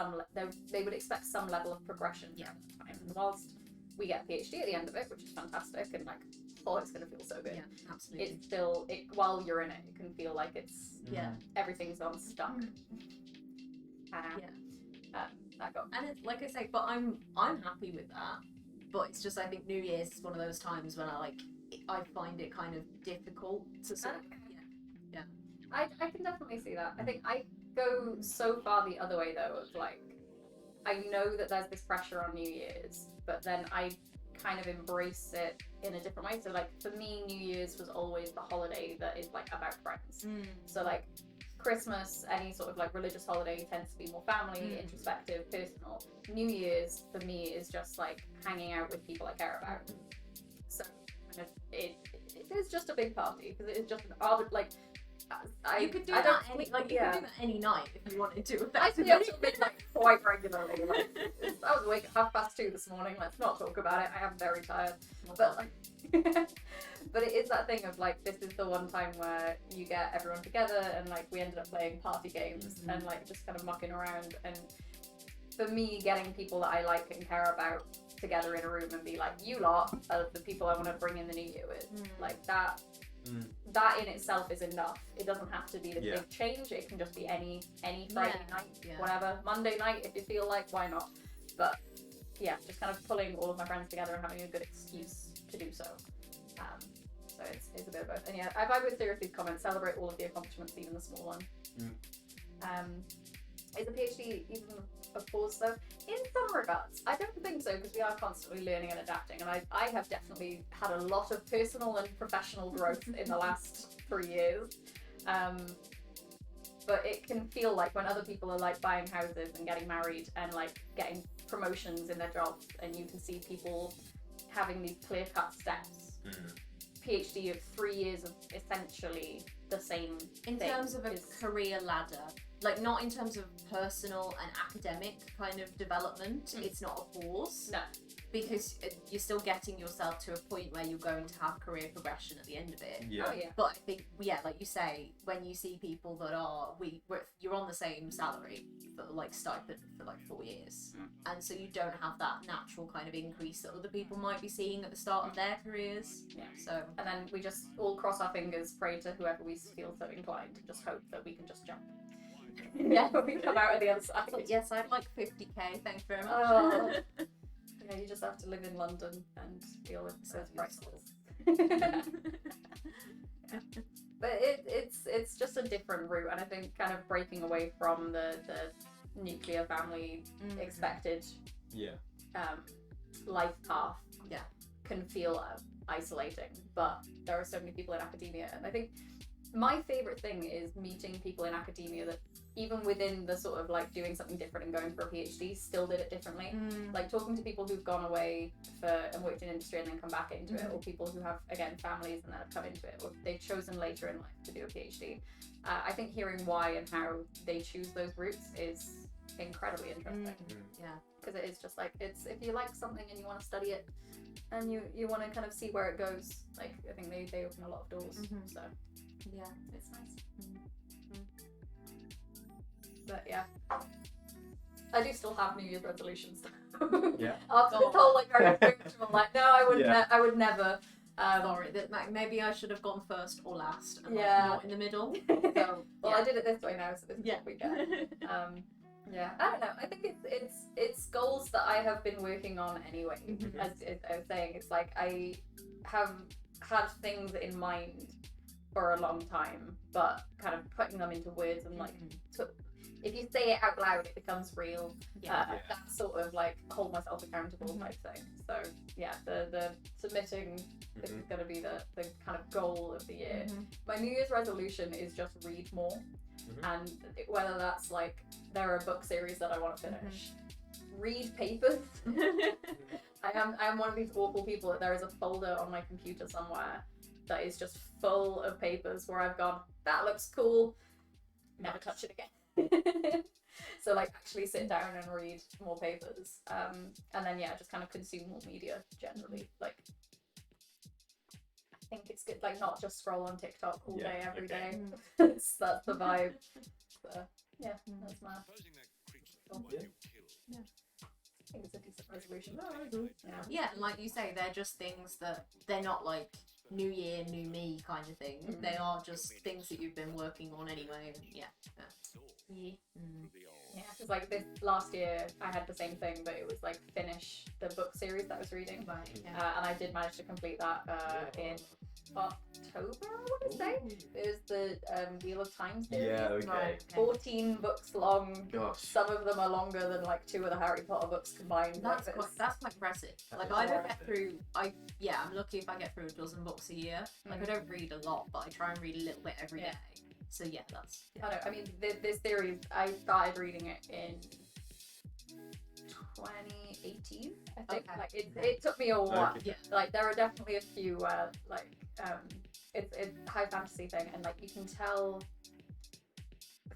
they would expect some level of progression during that time. And whilst we get a PhD at the end of it, which is fantastic, and like, oh, it's going to feel so good. Yeah, absolutely. It's still, while you're in it, it can feel like it's everything's on stuck. That got. And it's like I say, but I'm happy with that. But it's just, I think New Year's is one of those times when I find it kind of difficult to sort of. I can definitely see that. I think I go so far the other way though, of like, I know that there's this pressure on New Year's, but then I kind of embrace it in a different way. So like, for me, New Year's was always the holiday that is like about friends. So like, Christmas, any sort of like religious holiday tends to be more family, introspective, personal. New Year's for me is just like hanging out with people I care about. So kind of, it is just a big party because it is just an like. You could do that any any night if you wanted to. I stay up till midnight quite regularly. Like, I was awake at 2:30 this morning. Let's not talk about it. I am very tired. But like, but it is that thing of like, this is the one time where you get everyone together, and like we ended up playing party games and like just kind of mucking around. And for me, getting people that I like and care about together in a room and be like, you lot are the people I want to bring in the new year with, like that. That in itself is enough. It doesn't have to be the big change. It can just be any Friday night, whatever. Monday night, if you feel like, why not? But yeah, just kind of pulling all of my friends together and having a good excuse to do so. So it's a bit of both. And yeah, I vibe with Sirius's comments. Celebrate all of the accomplishments, even the small one. Is a PhD even a pause though? In some regards, I don't think so, because we are constantly learning and adapting, and I have definitely had a lot of personal and professional growth in the last 3 years. But it can feel like when other people are like buying houses and getting married and like getting promotions in their jobs, and you can see people having these clear-cut steps. PhD of 3 years of essentially the same in thing terms of a career ladder. Like, not in terms of personal and academic kind of development. It's not a pause. No. Because you're still getting yourself to a point where you're going to have career progression at the end of it. Yeah. Oh, yeah. But I think, like you say, when you see people that you're on the same salary for like stipend for like 4 years. And so you don't have that natural kind of increase that other people might be seeing at the start of their careers. Yeah. So. And then we just all cross our fingers, pray to whoever we feel so inclined, and just hope that we can just jump. Yeah, we come out at the other side. Like, yes, I'd like 50k, thanks very much. Oh. Yeah, you just have to live in London and deal with those prices. But it's just a different route, and I think kind of breaking away from the nuclear family expected life path can feel isolating. But there are so many people in academia, and I think my favourite thing is meeting people in academia that, even within the sort of like doing something different and going for a PhD, still did it differently. Like talking to people who've gone away and worked in industry and then come back into it, or people who have, again, families and then have come into it, or they've chosen later in life to do a PhD. I think hearing why and how they choose those routes is incredibly interesting. Yeah. Because it is just like, it's, if you like something and you want to study it and you want to kind of see where it goes, like, I think they open a lot of doors. So yeah, it's nice. But yeah, I do still have New Year's resolutions. Yeah. After this whole like very spiritual, like, no, I would I would never. Sorry, maybe I should have gone first or last, and Yeah. like, not in the middle. So, Well, I did it this way now, so this is Yeah. what we get. Yeah, I don't know. I think it's goals that I have been working on anyway. As I was saying, it's like I have had things in mind for a long time, but kind of putting them into words and like if you say it out loud, it becomes real. That's sort of like hold myself accountable type thing. So yeah, the submitting this is going to be the kind of goal of the year. My New Year's resolution is just read more, and whether that's like there are book series that I want to finish, read papers. I am one of these awful people that there is a folder on my computer somewhere that is just full of papers where I've gone, that looks cool, never touch it again. So like actually sit down and read more papers, and then just kind of consume more media generally. Like I think it's good, like not just scroll on TikTok all day every day. That's the vibe. So, that's my. I think it's a decent resolution. Yeah, and like you say, they're just things that they're not like new year, new me kind of thing. They are just things that you've been working on anyway. Yeah, because like this last year I had the same thing, but it was like finish the book series that I was reading, and I did manage to complete that in October, I want to say. It was the Wheel of Time series. Yeah, okay. 14 books long. Gosh. Some of them are longer than like 2 of the Harry Potter books combined. That's quite impressive. Like I don't get through. I'm lucky if I get through a dozen books a year. Like I don't read a lot, but I try and read a little bit every day. So that's. I know. I mean, this series I started reading it in 2018. I think. Okay. Like it took me a while. Okay. Like there are definitely a few like it's a high fantasy thing, and like you can tell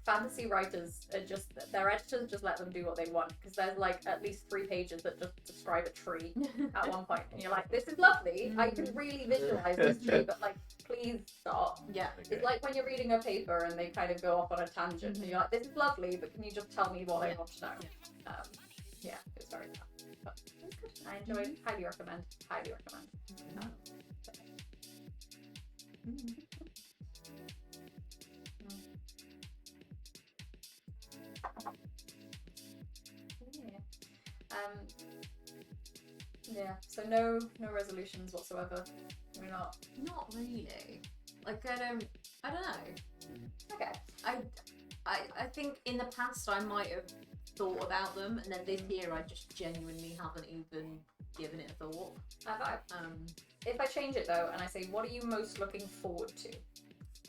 fantasy writers are just their editors just let them do what they want, because there's like at least 3 pages that just describe a tree at one point, and you're like, this is lovely, I can really visualize this tree, but like please stop. It's like when you're reading a paper and they kind of go off on a tangent and you're like, this is lovely, but can you just tell me what I want to know? It was very tough, but it was good. I enjoyed. Highly recommend. So no resolutions whatsoever. We're not really. Like I don't know. okay. I think in the past I might have thought about them, and then this year I just genuinely haven't even given it a thought. If I change it though, and I say, what are you most looking forward to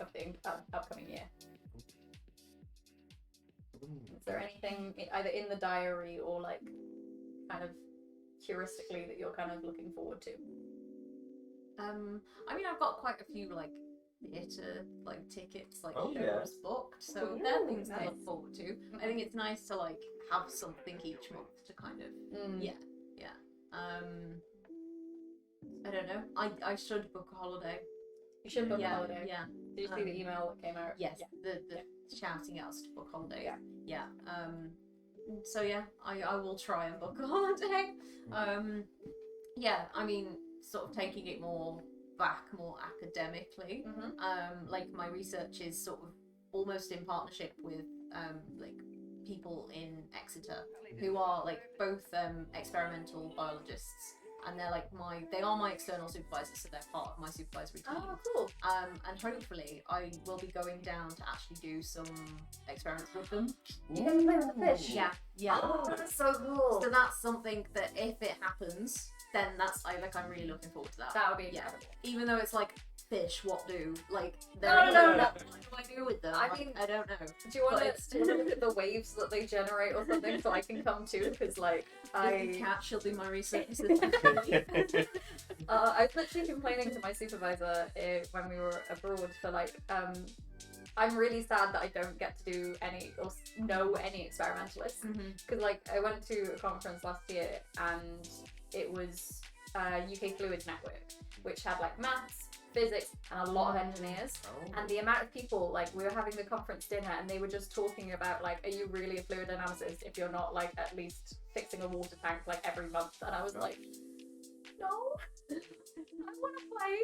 of the upcoming year? Is there anything either in the diary or like kind of heuristically that you're kind of looking forward to? I mean, I've got quite a few like theatre like tickets, like Oh, shows booked, so they're things to nice. look forward to. I think it's nice to like have something each month to kind of I don't know. I should book a holiday. You should book a holiday. Yeah. Did you see the email that came out? Yes. The shouting out to book holiday. Yeah. So I will try and book a holiday. I mean, sort of taking it more academically. Like my research is sort of almost in partnership with like people in Exeter who are like both experimental biologists, and they are my external supervisors, so they're part of my supervisory team. Oh, cool. And hopefully I will be going down to actually do some experiments with them. You get to play with the fish. Yeah. Oh, that's so cool. So that's something that if it happens, then I'm really looking forward to that. That would be incredible. Even though it's like fish, what do? Like No. what do I do with them? I mean, I don't know. Do you want to look at the waves that they generate or something so I can come too? Because like Cat, she'll be my research assistant. I was literally complaining to my supervisor when we were abroad for like I'm really sad that I don't get to do any or know any experimentalists, because like I went to a conference last year and it was UK Fluids Network, which had like maths, physics, and a lot of engineers. And the amount of people, like we were having the conference dinner and they were just talking about like, are you really a fluid dynamicist if you're not like at least fixing a water tank like every month? And I was like, no. I want to play.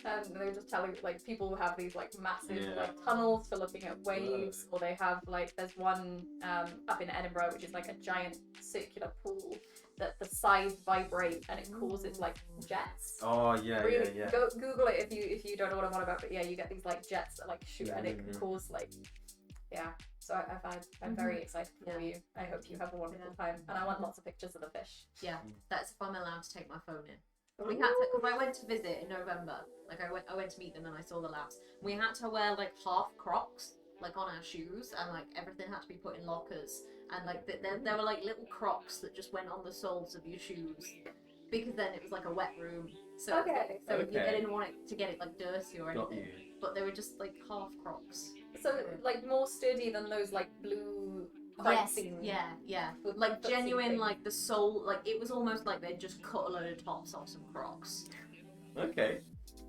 And they were just telling like people have these like massive Yeah. like tunnels for looking at waves, or they have like there's one up in Edinburgh which is like a giant circular pool that the sides vibrate and it causes like jets. Oh yeah, Really, yeah. go Google it if you don't know what I'm on about. But yeah, you get these like jets that like shoot and it can cause like So I'm very excited for you. I hope you have a wonderful time, and I want lots of pictures of the fish. Yeah, that's if I'm allowed to take my phone in. We had to, because I went to visit in November. Like I went to meet them and I saw the labs. We had to wear like half Crocs, like on our shoes, and like everything had to be put in lockers. And like there were like little Crocs that just went on the soles of your shoes, because then it was like a wet room. So Okay. so they didn't want it to get it like dirty or Got anything. you. But they were just like half Crocs. So like more sturdy than those like blue. Yes, fancy yeah. foot- Like footsie genuine, thing. like the sole, like it was almost like they'd just cut a load of tops off some Crocs. Okay.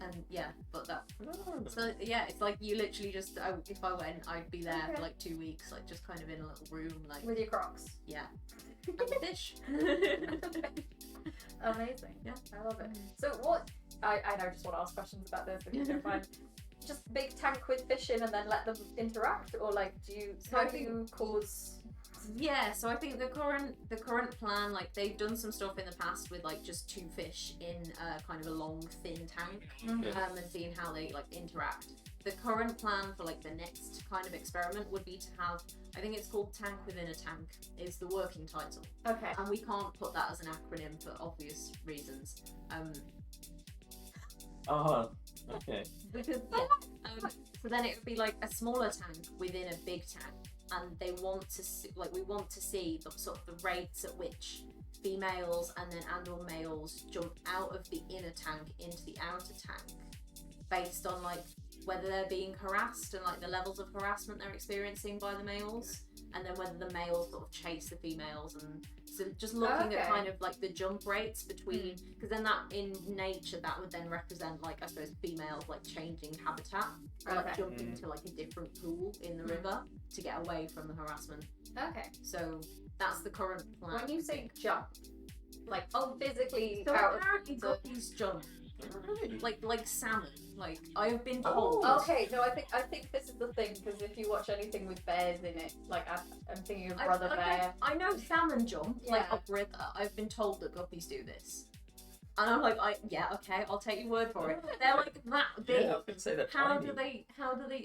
And yeah, but that. Oh. So yeah, it's like you literally just, if I went, I'd be there Okay. for like 2 weeks, like just kind of in a little room, like, with your Crocs. yeah. And fish. Amazing. Yeah. I love it. So what? I know. Just want to ask questions about this. If you don't mind. Just big tank with fish in and then let them interact, or like do you? So How I do you cause? Yeah, so I think the current plan, like they've done some stuff in the past with like just 2 fish in kind of a long thin tank, Yeah. and seeing how they like interact. The current plan for like the next kind of experiment would be to have, I think it's called Tank Within a Tank is the working title, Okay. and we can't put that as an acronym for obvious reasons. Oh, okay. Because so then it would be like a smaller tank within a big tank, and they want to see, like we want to see the sort of the rates at which females and/or males jump out of the inner tank into the outer tank, based on like whether they're being harassed and like the levels of harassment they're experiencing by the males, and then whether the males sort of chase the females, and so just looking at Okay. kind of like the jump rates between, because then that in nature that would then represent like I suppose females like changing habitat or like Okay. jumping to like a different pool in the river to get away from the harassment. Okay. So that's the current plan. When you say jump, like physically so out apparently of the... guppies jump Really? like salmon. Like I have been told. Okay, no, I think this is the thing, because if you watch anything with bears in it, like I'm thinking of I- Brother like, Bear. I know salmon jump like Yeah. upriver. I've been told that guppies do this, and I'm like, okay, I'll take your word for it. They're like that big. Yeah, I was gonna say that. How do they?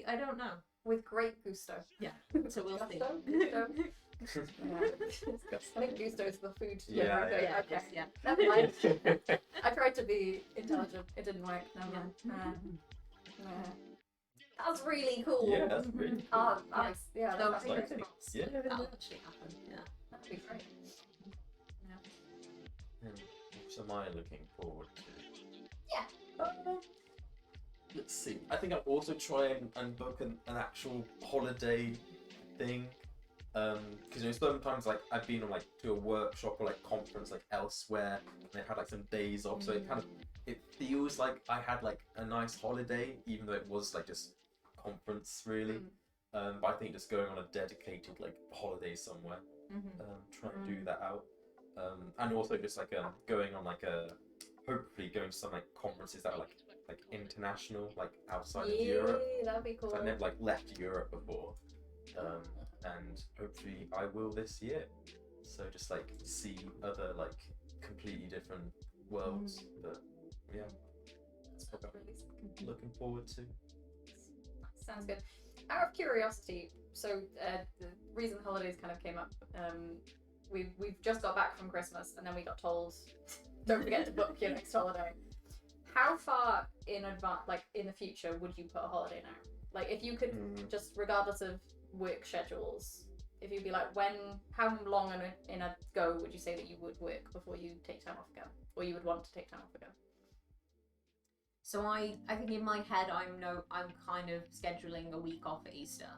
I don't know. With great gusto. Yeah. So we'll see. Gusto? Gusto? I think gusto is the food. Yeah, delivery thing. Yeah. Okay. Yeah. Never mind. I tried to be intelligent. It didn't work. Never mind. That was really cool. Yeah, that's really cool. Oh, nice. Yeah, So that's fingers great. crossed Yeah. that'll actually happen. Yeah. That'd be great. What am I looking forward to? Yeah. Let's see. I think I'll also try and book an actual holiday thing. Because sometimes like I've been on like to a workshop or like conference like elsewhere, and they've had like some days off, so it feels like I had like a nice holiday, even though it was like just conference really. But I think just going on a dedicated like holiday somewhere, try and do that out. And also just like going on like hopefully going to some like conferences that are like international, like outside of Europe. That'd be cool. So I've never like left Europe before, and hopefully I will this year. So just like see other like completely different worlds. But yeah, that's what I'm looking forward to. Sounds good. Out of curiosity, so the reason holidays kind of came up, we've just got back from Christmas, and then we got told, don't forget to book your next holiday. How far in advance, like in the future, would you put a holiday now? Like if you could, just regardless of work schedules, if you'd be like, how long in a go would you say that you would work before you take time off again, or you would want to take time off again? So I think in my head I'm kind of scheduling a week off at Easter,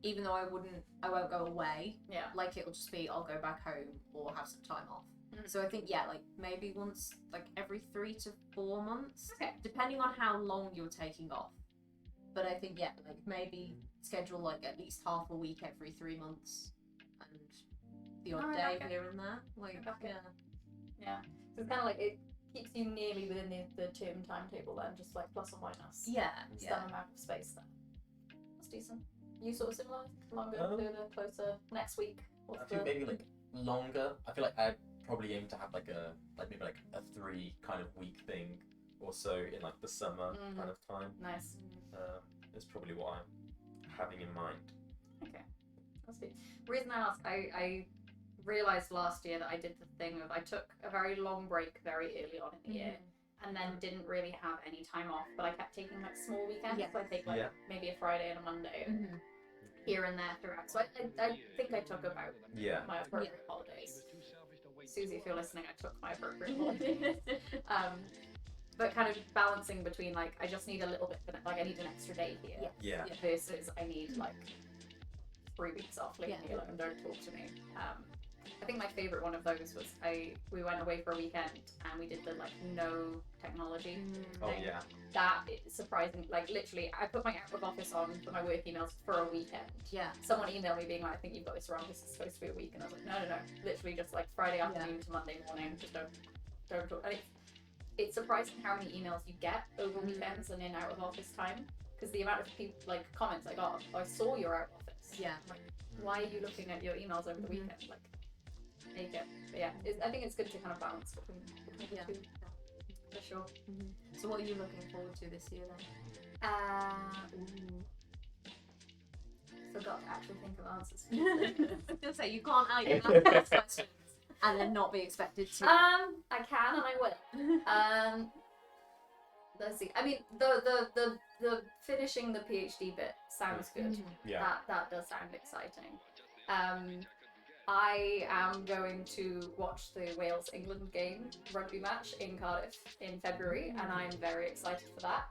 even though I won't go away. Yeah. Like it'll just be I'll go back home or have some time off. So I think like maybe once, like every 3 to 4 months, Okay. depending on how long you're taking off. But I think like maybe schedule like at least half a week every 3 months, and the odd Alright, day okay. here and there. Like Okay. yeah. Yeah. So it's kind of like keeps you nearly within the term timetable then, just like plus or minus Yeah. some amount of space there. That's decent. You sort of similar? Longer, further, closer? Next week? I think maybe like longer. I feel like I'd probably aim to have like maybe like a 3 kind of week thing or so in like the summer kind of time. Nice. Is probably what I'm having in mind. Okay. That's good. The reason I asked, I realised last year that I did the thing of I took a very long break very early on in the year and then didn't really have any time off, but I kept taking like small weekends. So I take like maybe a Friday and a Monday here and there throughout. So I think I took about my appropriate holidays. Susie, if you're listening, I took my appropriate holidays. But kind of balancing between like I just need a little bit, like I need an extra day here, versus I need like 3 weeks off, leave me alone, don't talk to me. I think my favourite one of those was we went away for a weekend and we did the like no technology thing. Oh yeah. That is surprising. Like literally, I put my out of office on for my work emails for a weekend. Yeah. Someone emailed me being like, I think you've got this wrong. This is supposed to be a week, and I was like, no. Literally just like Friday afternoon to Monday morning. Just don't talk. And it's surprising how many emails you get over weekends and in out of office time, because the amount of people like comments I got. I saw you're out of office. Yeah. Like, why are you looking at your emails over the weekend? Like, there you go. But yeah, I think it's good to kind of balance between the two. For sure. So what are you looking forward to this year then? Forgot to actually think of answers. I was gonna say you can't answer these questions and then not be expected to. I can and I will. Let's see. I mean, the finishing the PhD bit sounds good. Yeah. That does sound exciting. I am going to watch the Wales-England game rugby match in Cardiff in February, and I'm very excited for that.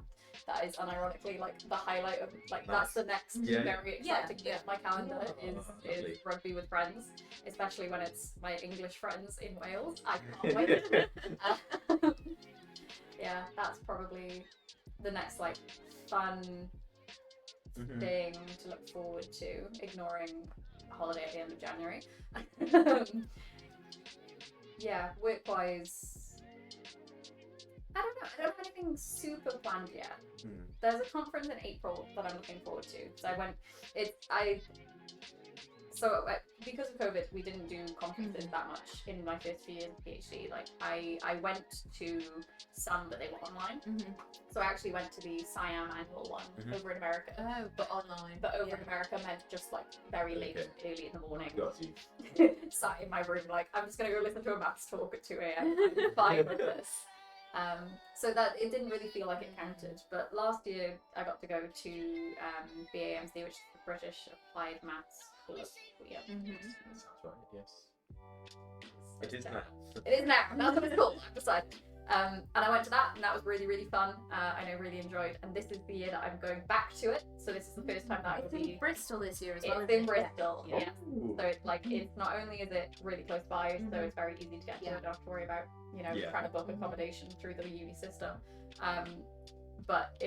That is unironically like the highlight of like that's the next very exciting bit of my calendar is rugby with friends, especially when it's my English friends in Wales. I can't wait. Yeah, that's probably the next like fun thing to look forward to, ignoring a holiday at the end of January. Yeah, work-wise, I don't know. I don't have anything super planned yet. There's a conference in April that I'm looking forward to. So because of COVID, we didn't do conferences that much in my first few years of PhD. Like I went to some, but they were online. So I actually went to the SciAm annual one over in America. Oh, but online. But over in America meant just like very late, early in the morning. Got you. Sat in my room like, I'm just going to go listen to a maths talk at 2 a.m. I'm fine with this. So that it didn't really feel like it counted. But last year I got to go to BAMC, which is the British Applied Maths Colloquium. Sounds right. Yes. It is now. It is now. That's what it's called. I've decided. And I went to that, and that was really, really fun. And I really enjoyed. And this is the year that I'm going back to it. So this is the first time that It's will in be. Bristol this year as well. It's in Bristol. Yeah. Yes. So it's like it's not only is it really close by, so it's very easy to get to. I don't have to worry about trying to book accommodation through the uni system. But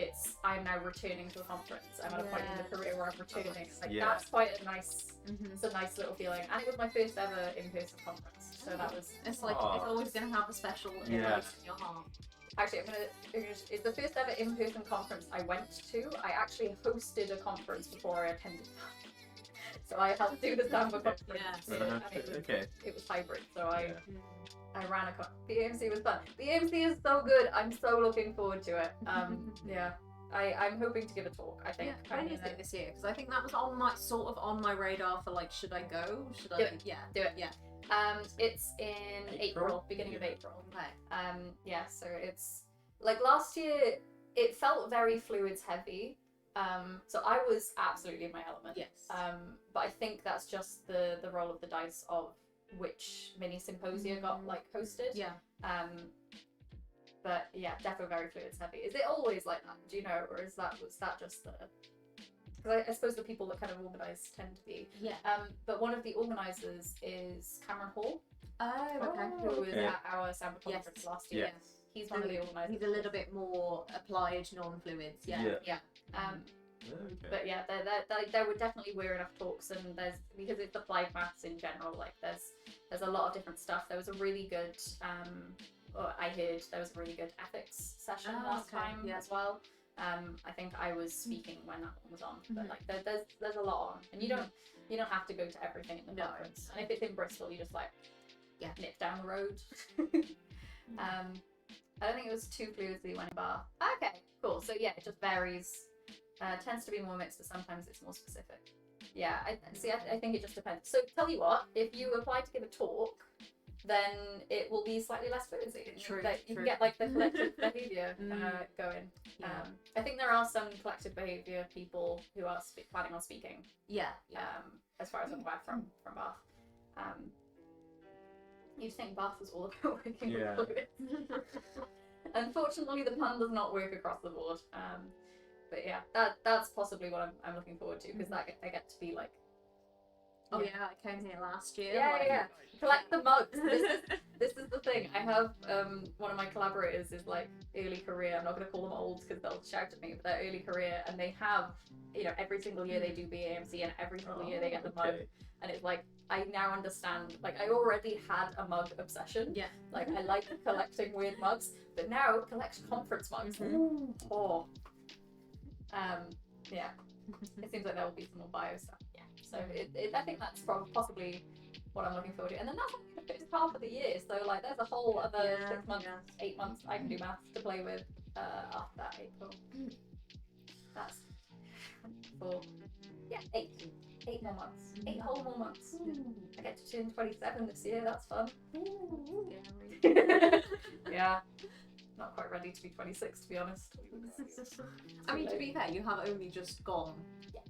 I'm now returning to a conference. I'm at a point in the career where I'm returning. Like that's quite a nice, it's a nice little feeling. And it was my first ever in-person conference, so that was. It's like it's always gonna have a special place in your heart. Actually, it's the first ever in-person conference I went to. I actually hosted a conference before I attended. So I helped do the Samba conference. It was hybrid, so I ran a conference. The AMC was fun. The AMC is so good. I'm so looking forward to it. I'm hoping to give a talk. I think. Yeah, when is it this year? Because I think that was on my radar for like, should I go? Should I? Do it. Yeah. Do it. Yeah. It's in April, beginning of April. Okay. So it's like last year. It felt very fluids heavy. So I was absolutely in my element. Yes. But I think that's just the roll of the dice of which mini symposia got like hosted. Yeah. But yeah, definitely very fluids heavy. Is it always like that? Do you know, or was that just the? Because I suppose the people that kind of organise tend to be. Yeah. But one of the organisers is Cameron Hall. Oh, okay. Who was at our Samba conference last year. Yes. He's one of the organisers. He's a little bit more applied non-fluids. Yeah. But yeah, there definitely were enough talks, and because it's applied maths in general, like there's a lot of different stuff. There was a really good I heard there was a really good ethics session last time as well. I think I was speaking when that one was on, but like there's a lot on, and you don't have to go to everything in the conference. And if it's in Bristol, you just like nip down the road. I don't think it was too fluidly when in Bath. Okay, cool. So yeah, it just varies. Tends to be more mixed, but sometimes it's more specific. Yeah, I think it just depends. So tell you what, if you apply to give a talk, then it will be slightly less fluency. True. You can get like the collective behaviour going. I think there are some collective behaviour people who are planning on speaking. As far as I'm aware from Bath. You'd think Bath was all about working with fluids. Unfortunately, the pun does not work across the board. But yeah, that's possibly what I'm looking forward to, because I get to be like. Oh yeah, I came here last year. Yeah. Collect the mugs. This is the thing. I have one of my collaborators is like early career. I'm not going to call them old because they'll shout at me, but they're early career, and they have, every single year they do BAMC, and every single year they get the mug, and it's like I now understand. Like I already had a mug obsession. Yeah. Like I like collecting weird mugs, but now collect conference mugs. Oh. Yeah. It seems like there will be some more bio stuff. Yeah. So I think that's possibly what I'm looking forward to. And then that's only the first half of the year. So like there's a whole other 6 months, 8 months, I can do maths, to play with after that April. That's 4. Yeah, 8 more months. 8 whole more months. I get to turn 27 this year, that's fun. Yeah. Not quite ready to be 26, to be honest. I mean, to be fair, you have only just gone.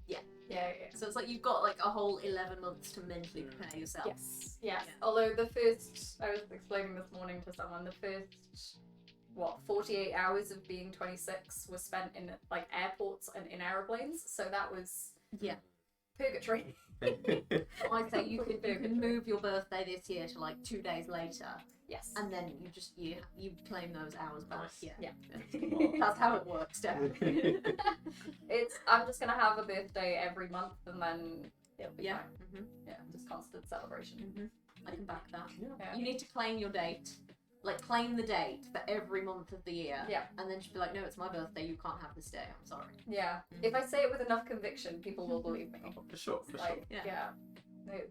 Yeah. So it's like you've got like a whole 11 months to mentally prepare yourself. Yes. Although the first, I was explaining this morning to someone, the first 48 hours of being 26 was spent in like airports and in aeroplanes. So that was purgatory. I'd say you can move your birthday this year to like 2 days later. Yes. And then you claim those hours back. Nice. Yeah. That's how it works, definitely. I'm just gonna have a birthday every month, and then it'll be fine. Yeah, just constant celebration. I can back that. Yeah. You need to claim your date. Like claim the date for every month of the year. Yeah. And then just be like, no, it's my birthday. You can't have this day. I'm sorry. Yeah. If I say it with enough conviction, people will believe me. For sure. Yeah.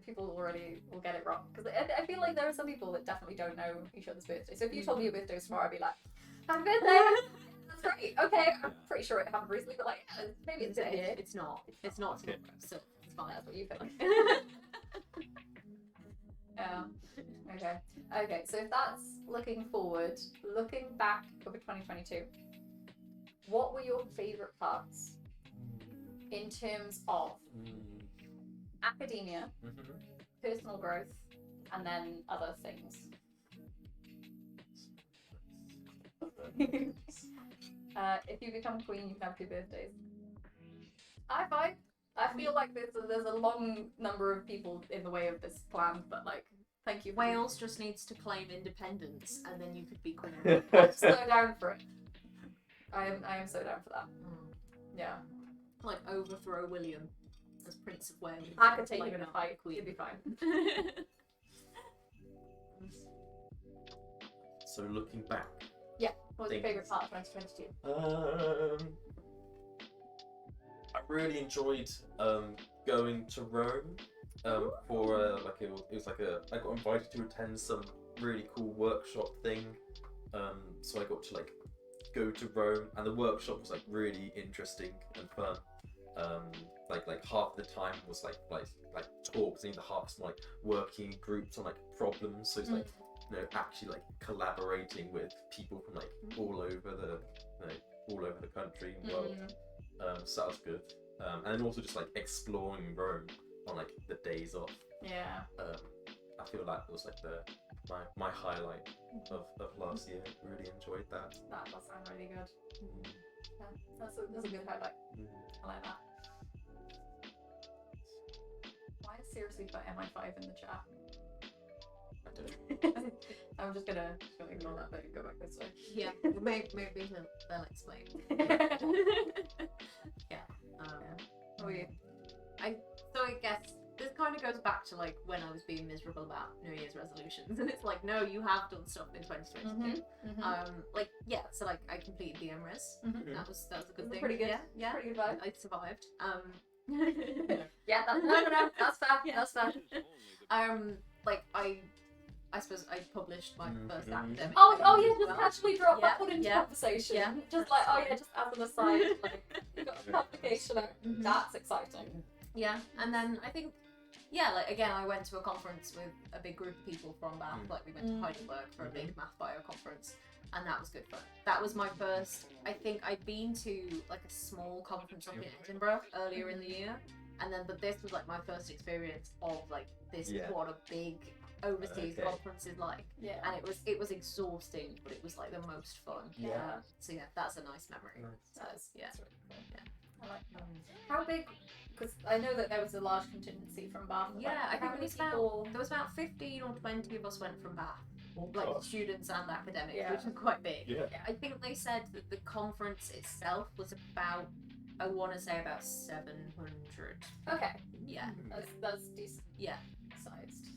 People already will get it wrong, because I feel like there are some people that definitely don't know each other's birthday. So if you told me your birthday was tomorrow, I'd be like, happy birthday! That's great. Okay, I'm pretty sure it happened recently, but like, maybe it's a year. It's not. It's not. So it's fine. That's what you think. Yeah. Okay. So if that's looking forward, looking back over 2022, what were your favourite parts in terms of academia, personal growth, and then other things? If you become queen, you can have 2 birthdays. I feel like there's a long number of people in the way of this plan, but like, thank you. Wales just needs to claim independence, and then you could be queen. I'm so down for it. I am so down for that. Yeah. Like overthrow William as Prince of Wales. I could take like, him in a fight. You'd be fine. So looking back. What was your favourite part of 2022? I really enjoyed going to Rome for it was like I got invited to attend some really cool workshop thing, so I got to like go to Rome, and the workshop was like really interesting and fun. Like half the time was like talks, and the half was like working in groups on like problems. So it's like actually like collaborating with people from like all over the country and world. So that was good. And then also just like exploring Rome on like the days off. Yeah. I feel like it was like my highlight of last year. Really enjoyed that. That does sound really good. Yeah, that's a good highlight. I like that. Why is seriously put MI5 in the chat? I don't know. I'm just gonna ignore that bit and go back this way. Yeah, maybe they'll explain. Oh yeah. So I guess this kind of goes back to like when I was being miserable about New Year's resolutions, and it's like, no, you have done stuff in 2022. Like yeah, so like I completed the MRes. That was a good thing. Pretty good. Yeah, Pretty good vibe. I survived. Yeah, no, that's fair. Yeah. That's fair. Like I suppose I published my first academic. Oh thing yeah, as just well. casually drop Yeah, that one into yeah, conversation. yeah. Just like, oh yeah, just as an aside, like you got a publication out. That's exciting. Yeah, and then I think, yeah, like again, I went to a conference with a big group of people from Bath. Like we went to Heidelberg for a big math bio conference, and that was good fun. That was my first. I think I'd been to like a small conference up in Edinburgh earlier in the year, and then but this was like my first experience of like this is what a big overseas conference is like. Yeah. And it was exhausting, but it was like the most fun. So yeah, that's a nice memory. So yeah. That's really cool. Yeah. I like that. How big? Because I know that there was a large contingency from Bath. Yeah, I how think many people? there was about 15 or 20 of us went from Bath, Oh, like gosh. students and academics, Yeah. which was quite big. Yeah. I think they said that the conference itself was about, I want to say about 700. Okay, Yeah, that's decent yeah, sized.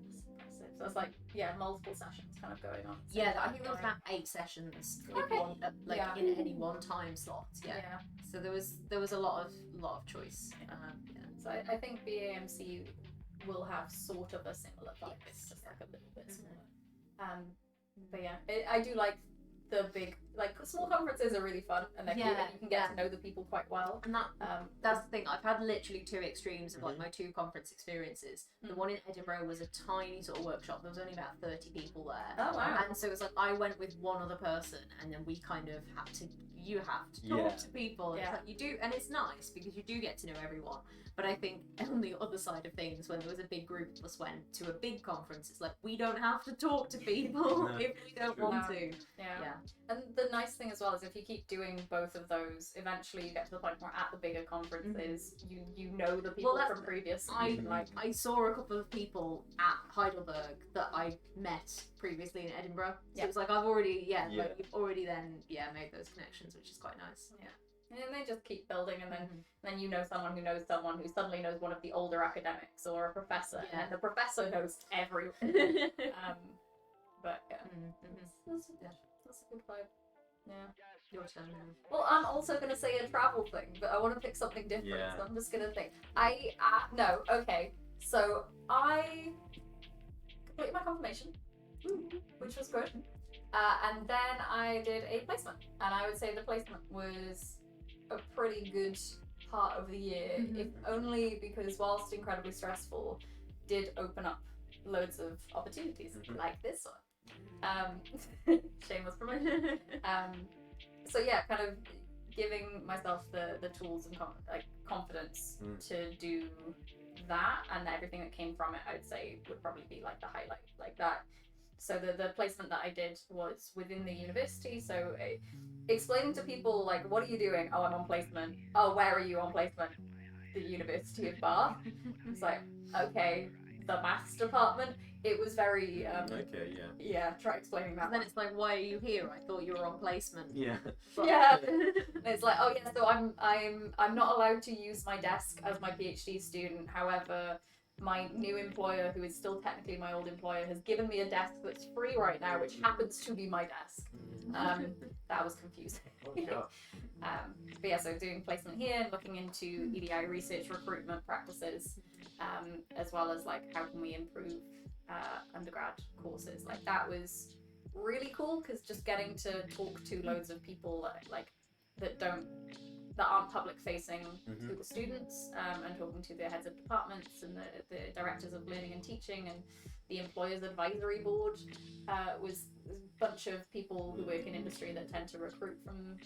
That's impressive. So it's like multiple sessions kind of going on. So yeah. I think there was about 8 sessions in Okay. one, like Yeah. in any one time slot. Yeah. Yeah. So there was a lot of choice. Yeah. So I think BAMC will have sort of a similar vibe. Yes. It's just like a little bit smaller. But yeah, I do like the big, like small conferences are really fun and they're cute and you can get to know the people quite well. And that's the thing. I've had literally 2 extremes of like my 2 conference experiences. The one in Edinburgh was a tiny sort of workshop. There was only about 30 people there. Oh wow. And so it was like I went with one other person, and then we kind of have to. You have to talk to people. Yeah. It's like you do, and it's nice because you do get to know everyone. But I think on the other side of things, when there was a big group of us went to a big conference, it's like we don't have to talk to people No, if we don't want to. Yeah. And the nice thing as well is if you keep doing both of those, eventually you get to the point where at the bigger conferences, you know the people Well, from previous. I saw a couple of people at Heidelberg that I met previously in Edinburgh. So it was like I've already like you've already then made those connections, which is quite nice. Yeah. And they just keep building, and then you know someone who suddenly knows one of the older academics or a professor, and then the professor knows everyone. But yeah, that's a good vibe. Yeah. Your turn. Well, I'm also gonna say a travel thing, but I want to pick something different. Yeah. So I'm just gonna think. No. Okay. So I completed my confirmation, which was good. And then I did a placement, and I would say the placement was a pretty good part of the year, if only because whilst incredibly stressful, did open up loads of opportunities like this one. Shameless promotion. So yeah, kind of giving myself the tools and confidence to do that, and everything that came from it, I would say would probably be like the highlight, like that. So the placement that I did was within the university, so explaining to people like, what are you doing? Oh, I'm on placement. Oh, where are you on placement? The University of Bath. It's like, okay, the maths department. It was very try explaining that. And then it's like, why are you here? I thought you were on placement. Yeah. But, yeah. It's like, oh yeah, so I'm not allowed to use my desk as my PhD student. However, my new employer, who is still technically my old employer, has given me a desk that's free right now, which happens to be my desk. That was confusing. But yeah, so doing placement here, looking into EDI research recruitment practices, as well as like how can we improve undergrad courses. Like that was really cool because just getting to talk to loads of people that aren't public facing to the students, and talking to the heads of departments and the directors of learning and teaching and the employers advisory board was a bunch of people who work in industry that tend to recruit from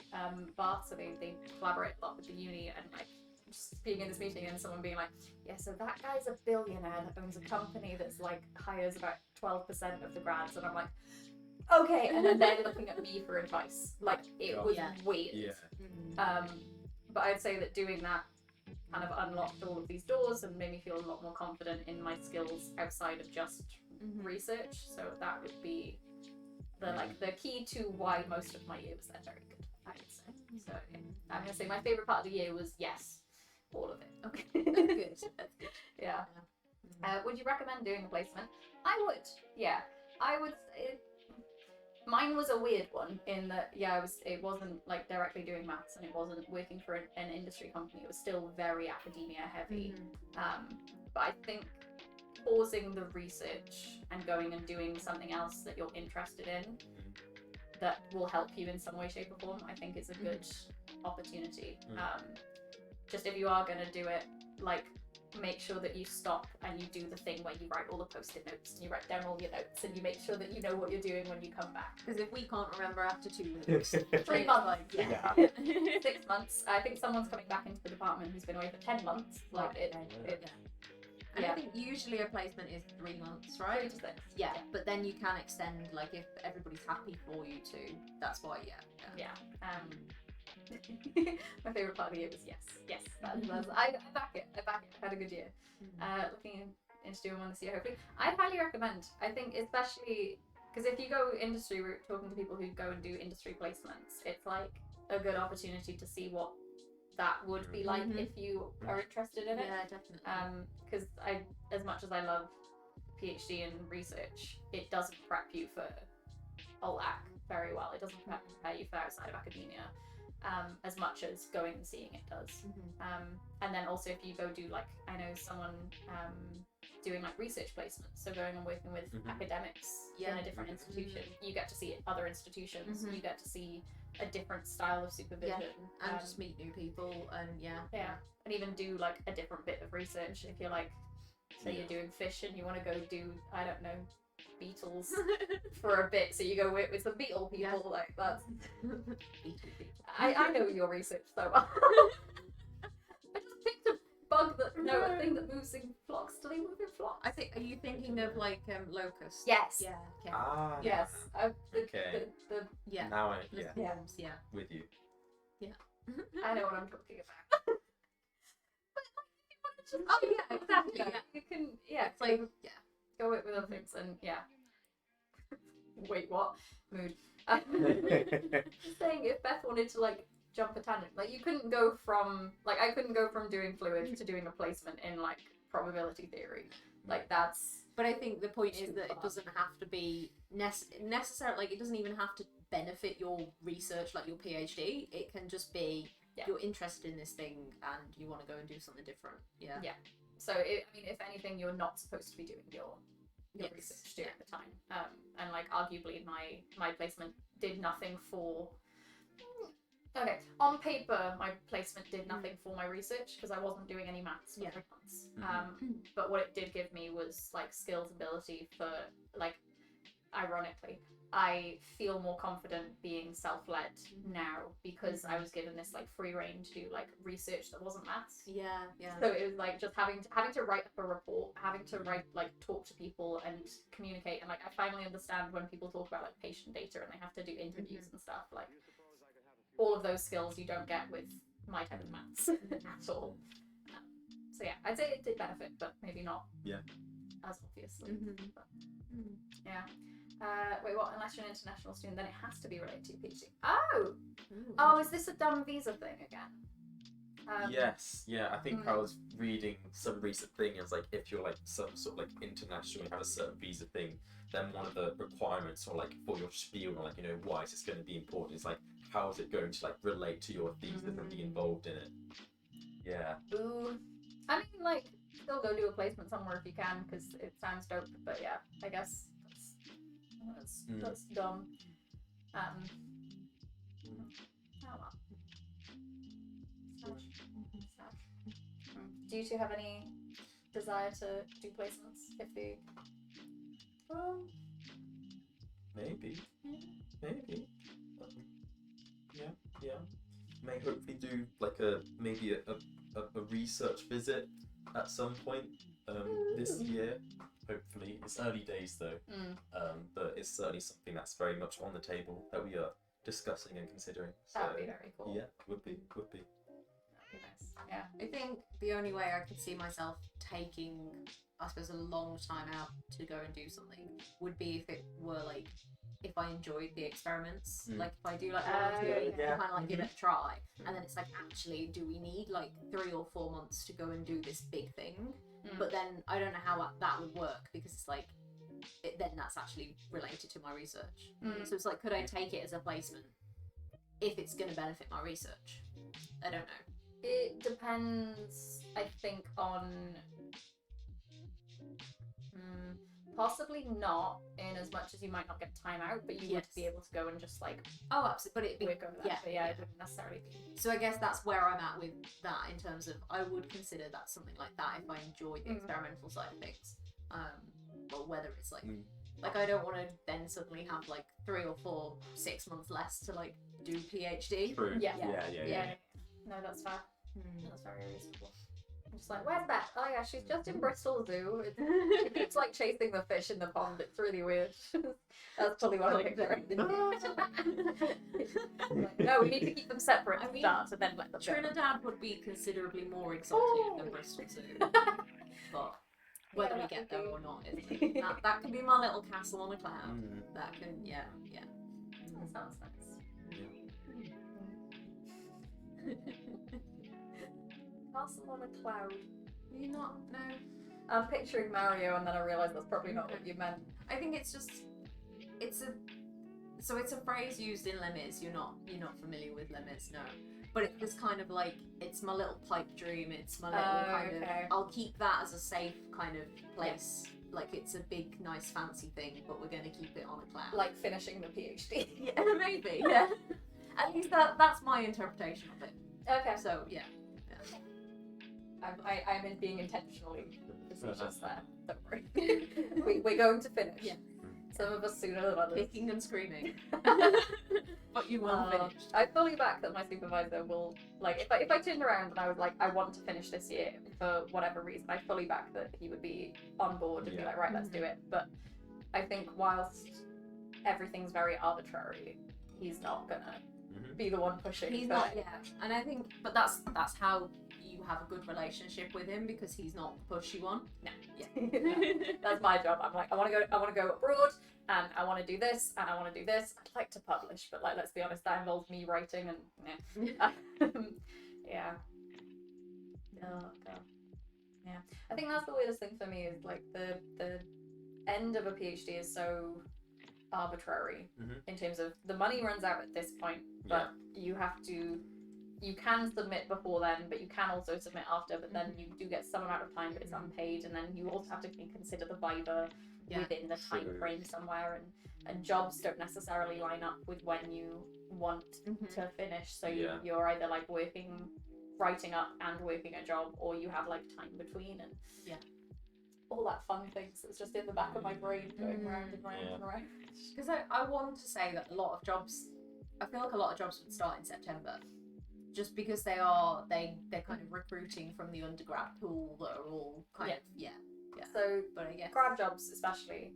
Bath, so they collaborate a lot with the uni, and like just being in this meeting and someone being like, yeah, so that guy's a billionaire that owns a company that's like hires about 12% of the grads, and I'm like, okay, and then they're looking at me for advice. Like it was weird. Yeah. But I'd say that doing that kind of unlocked all of these doors and made me feel a lot more confident in my skills outside of just research. So that would be the key to why most of my year was then very good, I would say. So yeah, I'm gonna say my favorite part of the year was all of it. Okay. That's good. That's good. Yeah. Would you recommend doing a placement? I would. Yeah, I would. Mine was a weird one in that it wasn't like directly doing maths and it wasn't working for an industry company. It was still very academia heavy. But I think pausing the research and going and doing something else that you're interested in that will help you in some way, shape, or form, I think is a good opportunity. Just if you are going to do it, like, make sure that you stop and you do the thing where you write all the post-it notes and you write down all your notes and you make sure that you know what you're doing when you come back. Because if we can't remember after 2 weeks, 3 months, like, 6 months. I think someone's coming back into the department who's been away for 10 months. Like And I think usually a placement is 3 months, right? 3 to 6. Yeah, but then you can extend, like, if everybody's happy for you to. That's why, My favourite part of the year was yes. I back it. I had a good year. Looking into doing one this year, hopefully. I'd highly recommend. I think especially because if you go industry route, talking to people who go and do industry placements, it's like a good opportunity to see what that would be like if you are interested in it. Yeah, definitely. Because as much as I love PhD and research, it doesn't prep you for OLAC very well. It doesn't prepare you for outside of academia as much as going and seeing it does. And then also if you go do, like, I know someone doing like research placements, so going and working with academics in a different institution, you get to see other institutions, you get to see a different style of supervision, and just meet new people, and and even do like a different bit of research. If you're like, say you're doing fish and you want to go do, I don't know, beetles for a bit, so you go with some beetle people, like that's I know your research so well. I just picked a bug a thing that moves in flocks. Do they move in flocks? I think, are you thinking of like locusts? Yes. Yeah. Okay. Yes. Okay. Yeah. Now The swarms, yeah. with you. I know what I'm talking about. But like, just, exactly. Yeah. You can, It's like, go with other things and Wait, what? Mood. Just saying, if Beth wanted to like jump a tangent, like you couldn't go from I couldn't go from doing fluids to doing a placement in like probability theory. Like that's. But I think the point is that it doesn't have to be necessarily, like, it doesn't even have to benefit your research, like your PhD. It can just be you're interested in this thing and you want to go and do something different. Yeah. So if anything, you're not supposed to be doing your research during the time. And like arguably my placement did nothing for. Okay, on paper, my placement did nothing for my research because I wasn't doing any maths for 3 months. But what it did give me was like skills, ability for like, ironically, I feel more confident being self-led now because I was given this like free rein to do like research that wasn't maths. Yeah. So it was like just having to write up a report, having to talk to people and communicate, and like I finally understand when people talk about like patient data and they have to do interviews and stuff, like all of those skills you don't get with my type of maths at all. So yeah, I'd say it did benefit, but maybe not as obviously. But, wait, what? Unless you're an international student, then it has to be related to your PhD. Oh, is this a dumb visa thing again? Yes, I think I was reading some recent thing. It was like if you're like some sort of like international, you have a certain visa thing, then one of the requirements or like for your spiel or like why is this going to be important is like how is it going to like relate to your thesis and be involved in it. Yeah. Ooh. I mean, like, still go do a placement somewhere if you can because it sounds dope. But yeah, I guess that's dumb. Oh well. Sad. Do you two have any desire to do placements if they? Maybe. Yeah. May hopefully do like a research visit at some point this year. Hopefully, it's early days though. But it's certainly something that's very much on the table that we are discussing and considering. So, that would be very cool. Yeah, would be. That'd be nice. Yeah. I think the only way I could see myself taking, I suppose, a long time out to go and do something would be if it were like, if I enjoyed the experiments, like if I do like volunteering and kind of like give it a try, and then it's like, actually, do we need like 3 or 4 months to go and do this big thing? But then I don't know how that would work because it's like, then that's actually related to my research. So it's like, could I take it as a placement if it's going to benefit my research? I don't know. It depends, I think, on possibly not in as much as you might not get time out, but you would be able to go and just like absolutely, but it'd be work over that. But it wouldn't necessarily be. So I guess that's where I'm at with that in terms of I would consider that something like that if I enjoy the experimental side of things. Or whether it's like I don't want to then suddenly have like 3 or 4 6 months less to like do PhD. True. Yeah. No, that's fair. That's very reasonable. I'm just like, where's Beth? Oh yeah, she's just in Bristol Zoo. She keeps like chasing the fish in the pond. It's really weird. That's totally what I picture. Like, no, we need to keep them separate to start and then let them go. Trinidad would be considerably more exotic than Bristol Zoo. But whether we get there or not, that can be my little castle on a cloud. That can, That sounds nice. Castle on a cloud. Do you not know? I'm picturing Mario, and then I realised that's probably not what you meant. I think it's a phrase used in Les Mis. You're not familiar with Les Mis, no. But it's this kind of like, it's my little pipe dream. It's my little kind of. I'll keep that as a safe kind of place. Like it's a big, nice, fancy thing, but we're gonna keep it on a cloud. Like finishing the PhD. Yeah, maybe. Yeah. At least that's my interpretation of it. Okay. So yeah. I'm in being intentionally facetious there. Don't worry. We're going to finish. Yeah. Some of us sooner than others. Kicking and screaming. But you will finish. I fully back that my supervisor will, like, if I turned around and I was like, I want to finish this year for whatever reason, I fully back that he would be on board and be like, right, let's do it. But I think whilst everything's very arbitrary, he's not gonna be the one pushing. He's not, and I think, but that's how you have a good relationship with him because he's not the pushy one. No, that's my job. I'm like, I want to go abroad, and I want to do this, and I want to do this. I'd like to publish, but like, let's be honest, that involves me writing, and yeah. Oh god. Yeah, I think that's the weirdest thing for me is like the end of a PhD is so arbitrary in terms of the money runs out at this point, but you can submit before then, but you can also submit after, but then you do get some amount of time, but it's unpaid, and then you also have to consider the viva within the time frame somewhere, and jobs don't necessarily line up with when you want to finish, so you're either like writing up and working a job, or you have like time between, and all that fun things that's just in the back of my brain going round and round and round. Because I want to say that a lot of jobs, I feel like a lot of jobs would start in September, just because they're kind of recruiting from the undergrad pool that are all kind of So, but I guess grad jobs especially,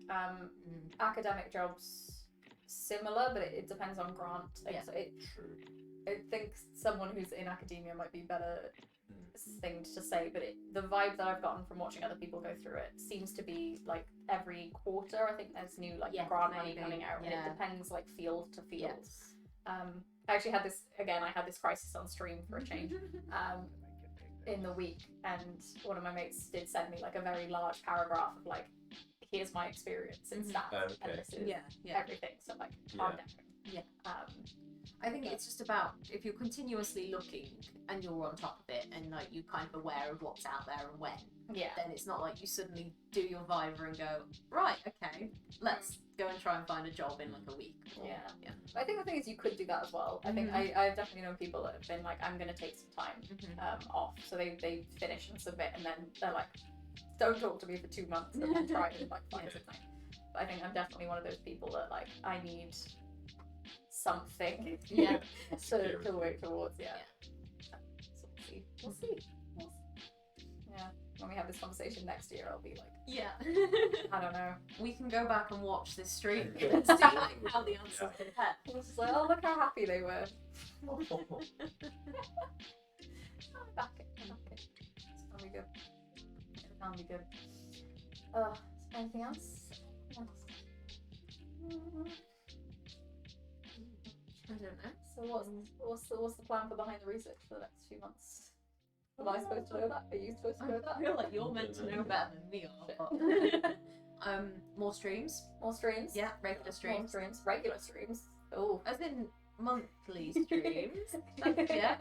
academic jobs similar, but it depends on grant. So I think someone who's in academia might be better thing to say, but the vibe that I've gotten from watching other people go through it seems to be like every quarter. I think there's new grant money coming out, and it depends like field to field. I actually had this again. I had this crisis on stream for a change in the week, and one of my mates did send me like a very large paragraph of like, here's my experience in stats, and this is everything. So like, calm down. I think it's just about if you're continuously looking and you're on top of it and like you're kind of aware of what's out there and when, then it's not like you suddenly do your Viva and go, right, okay, let's go and try and find a job in like a week. I think the thing is you could do that as well. I think I've definitely known people that have been like, I'm going to take some time off. So they finish and submit, and then they're like, don't talk to me for 2 months and then try and like find something. But I think I'm definitely one of those people that like, I need something to work towards. So we'll see. When we have this conversation next year, I'll be like, I don't know. We can go back and watch this stream and see like how the answers compare. It's just like, oh, look how happy they were. Back it. It's gonna be good. It's gonna be good. Anything else? I don't know. So what's the plan for behind the research for the next few months? Am I supposed to know that? Are you supposed to know I that? feel like you're meant to know better than me are. But, more streams. More streams? Yeah, regular More streams. streams. Regular streams. Oh. As in monthly streams. Yeah.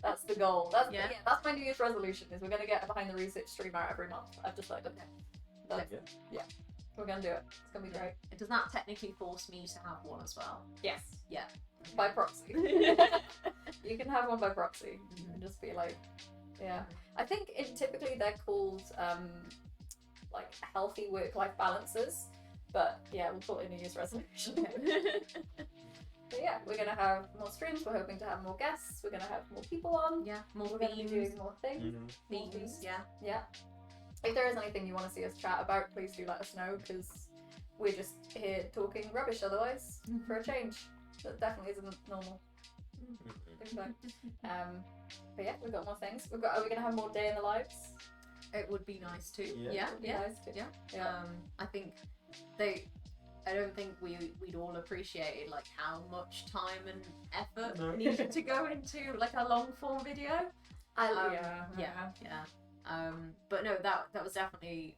That's the goal. That's Yeah. that's my New Year's resolution. Is we're gonna get a behind the research stream out every month. I've decided. That's, Yeah. We're gonna do it. It's gonna be great. Does that technically force me to have one as well? Yes. Yeah. By proxy. You can have one by proxy and just be like, yeah. I think typically they're called like healthy work-life balances, but yeah, we'll call it a New Year's resolution. But yeah, we're gonna have more streams. We're hoping to have more guests. We're gonna have more people on. Yeah, more We're gonna be themes. doing more things. Mm-hmm. More Themes, yeah. Yeah. If there is anything you want to see us chat about, please do let us know, because we're just here talking rubbish otherwise for a change. That definitely isn't normal. But yeah, we've got more things. Are we gonna have more day in the lives? It would be nice too. Yeah. Yeah, Would be yeah. nice too. Yeah. I think I don't think we'd all appreciated like how much time and effort needed to go into like a long form video. Yeah. But no, that was definitely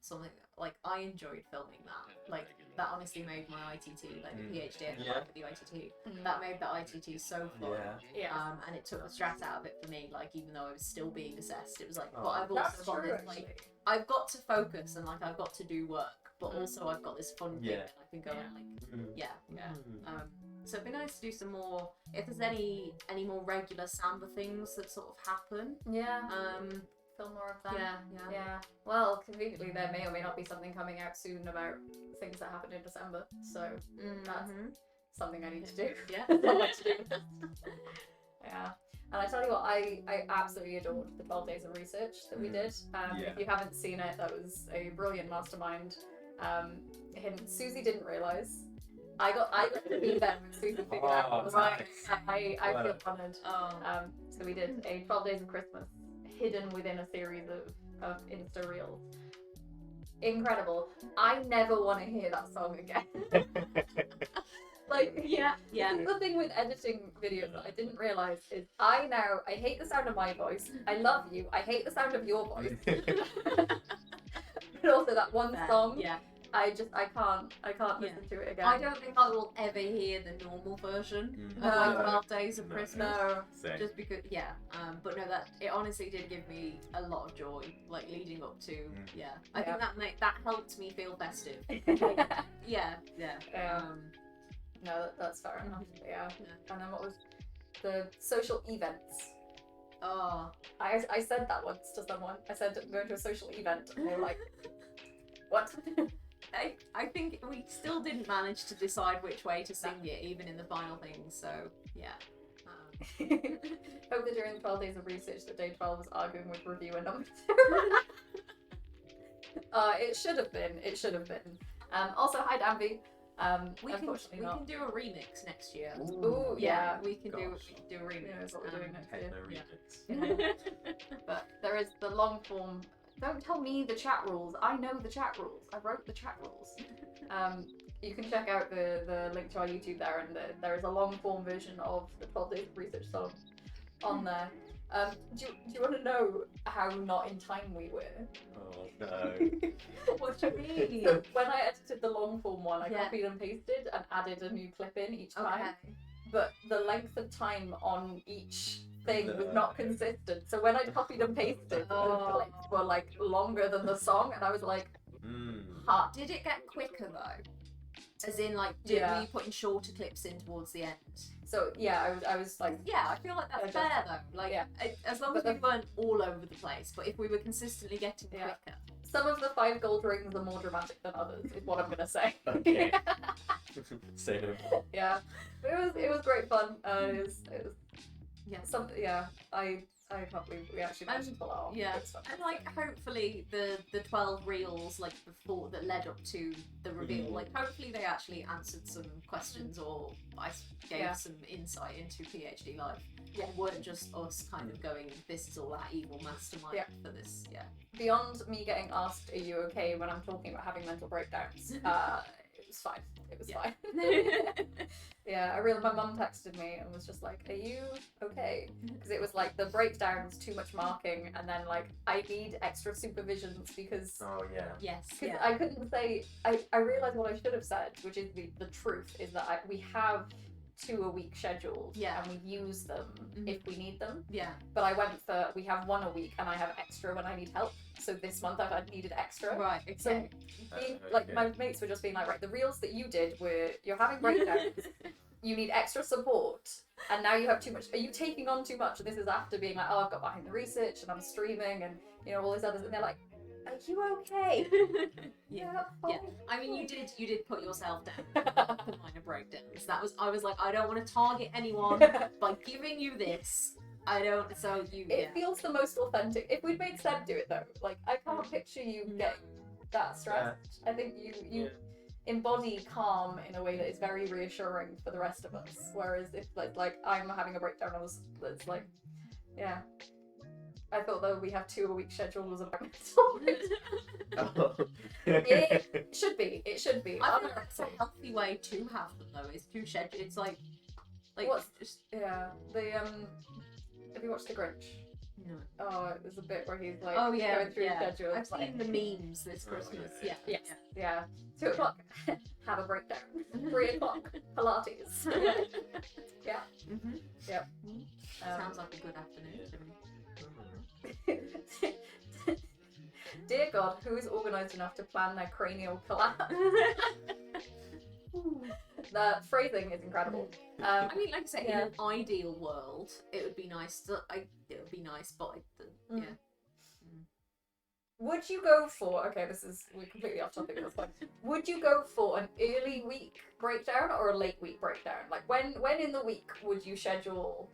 something like I enjoyed filming that. Like that honestly made my ITT, like the PhD I did for the ITT. That made the ITT so fun. Yeah. And it took the stress out of it for me. Like even though I was still being assessed, it was like, but Oh. I've That's also got true, this actually. like I've got to focus and like I've got to do work, but also I've got this fun thing Yeah. that I can go and like yeah. Mm. So it'd be nice to do some more. If there's any more regular Samba things that sort of happen. Yeah. Um, Film more of them. yeah. Yeah. Well, conveniently, there may or may not be something coming out soon about things that happened in December. So that's something I need to do. Yeah. Something to do with this. Yeah. And I tell you what, I absolutely adored the 12 days of research that we did. If you haven't seen it, that was a brilliant mastermind. Susie didn't realise. I got to be there when Susie figured out what was happening. I feel honoured. So we did a 12 days of Christmas hidden within a series of Insta reels. Incredible. I never want to hear that song again. Like, yeah. the thing with editing videos that I didn't realise is I hate the sound of my voice. I love you. I hate the sound of your voice. But also that one song, Yeah. I can't listen to it again. I don't think I will ever hear the normal version of like 12 Days of Christmas. No. Same. Just because, but no, that it honestly did give me a lot of joy, like leading up to, I think that helped me feel festive. Yeah. No, that's fair enough. Yeah. And then what was the social events? Oh, I said that once to someone. I said I'm going to a social event, and they were like, "What?" I think we still didn't manage to decide which way to sing it, even in the final thing. So yeah. Hope that during the 12 days of research that day 12 was arguing with reviewer number 2. It should have been. Also, hi Danby. We Unfortunately can not. do a remix next year. Ooh, yeah. we can do Gosh. a remix. Yeah, that's what we're doing next year. No remix. But there is the long form. Don't tell me the chat rules. I know the chat rules. I wrote the chat rules. You can check out the link to our YouTube there, and there is a long form version of the 12 days of research song on there. Do you want to know how not in time we were? Oh no. What do you mean? So when I edited the long form one, I Yeah. copied and pasted and added a new clip in each time. Okay. But the length of time on each thing was No. not consistent. So when I copied and pasted, the clips were like longer than the song, and I was like, "Ha!" Did it get quicker though? As in, like, were you putting shorter clips in towards the end? So yeah, I was like, Yeah, I feel like that's fair though. Like, as long as we weren't all over the place, but if we were consistently getting quicker. some of the 5 gold rings are more dramatic than others, is what I'm gonna say. Okay. Say no more. Yeah, it was great fun. It was Yeah. something. Yeah, I can't believe we actually managed to pull it off. Yeah, Good stuff. and like hopefully the 12 reels like before that led up to the reveal, like hopefully they actually answered some questions or I gave some insight into PhD life. Yeah. It weren't just us kind of going, this is all that evil mastermind for this. Yeah. Beyond me getting asked, "Are you okay?" when I'm talking about having mental breakdowns, was fine. It was fine. Yeah, my mum texted me and was just like, "Are you okay?" Because it was like the breakdowns, too much marking, and then like I need extra supervisions because Oh yeah. Yes. because I couldn't say. I realized what I should have said, which is the truth is that we have 2 a week scheduled, Yeah. and we use them if we need them. Yeah. But I went for we have 1 a week, and I have extra when I need help. So this month I've needed extra. Right. Okay. So like my mates were just being like, right, the reels that you did were you're having breakdowns. You need extra support, and now you have too much. Are you taking on too much? And this is after being like, oh, I've got behind the research and I'm streaming and all these others, and they're like, are you okay? Yeah. I mean, you did put yourself down for minor breakdowns. I was like, I don't want to target anyone by giving you this. I don't. So you. It feels the most authentic. If we'd made Seb do it though, like I can't picture you getting that stressed. I think you embody calm in a way that is very reassuring for the rest of us. Whereas if like I'm having a breakdown, it's like, yeah. I thought though we have 2 a week schedule was a mental. It should be. It should be. I think that's a healthy way to have them though. Is to schedule. It's like What's just yeah the Have you watched The Grinch? no. Oh, there's a bit where he's like Oh yeah, going through yeah. schedule. I've seen the memes this Christmas. yeah. Yeah. Yeah. 2 o'clock. Have a breakdown. 3 o'clock. Pilates. Yeah. Mhm. Yep. Sounds like a good afternoon to me. Dear God, who is organised enough to plan their cranial collapse? The phrasing is incredible. I mean, like I say, yeah. in an ideal world, it would be nice to. It would be nice, but yeah. Would you go for? Okay, we're completely off topic. That's fine. Would you go for an early week breakdown or a late week breakdown? Like when in the week would you schedule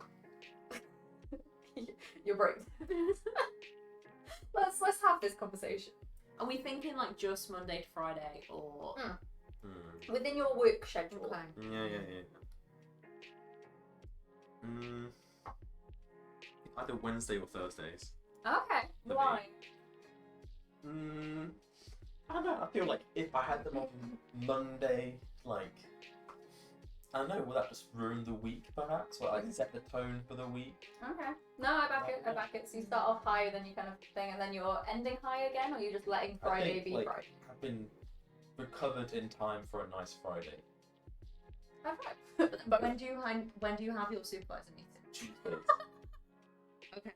your break? Let's have this conversation. Are we thinking like just Monday to Friday or? Within your work schedule. Okay. Yeah. Either Wednesday or Thursdays. Okay. For Why? I don't know. I feel like if I had them on Monday, like I don't know, will that just ruin the week perhaps? Or like set the tone for the week? Okay. No, I back it. So you start off high, then you kind of thing, and then you're ending high again, or you're just letting Friday be Friday? I've been recovered in time for a nice Friday. Okay. But when do you have your supervisor meeting? Tuesdays. Okay.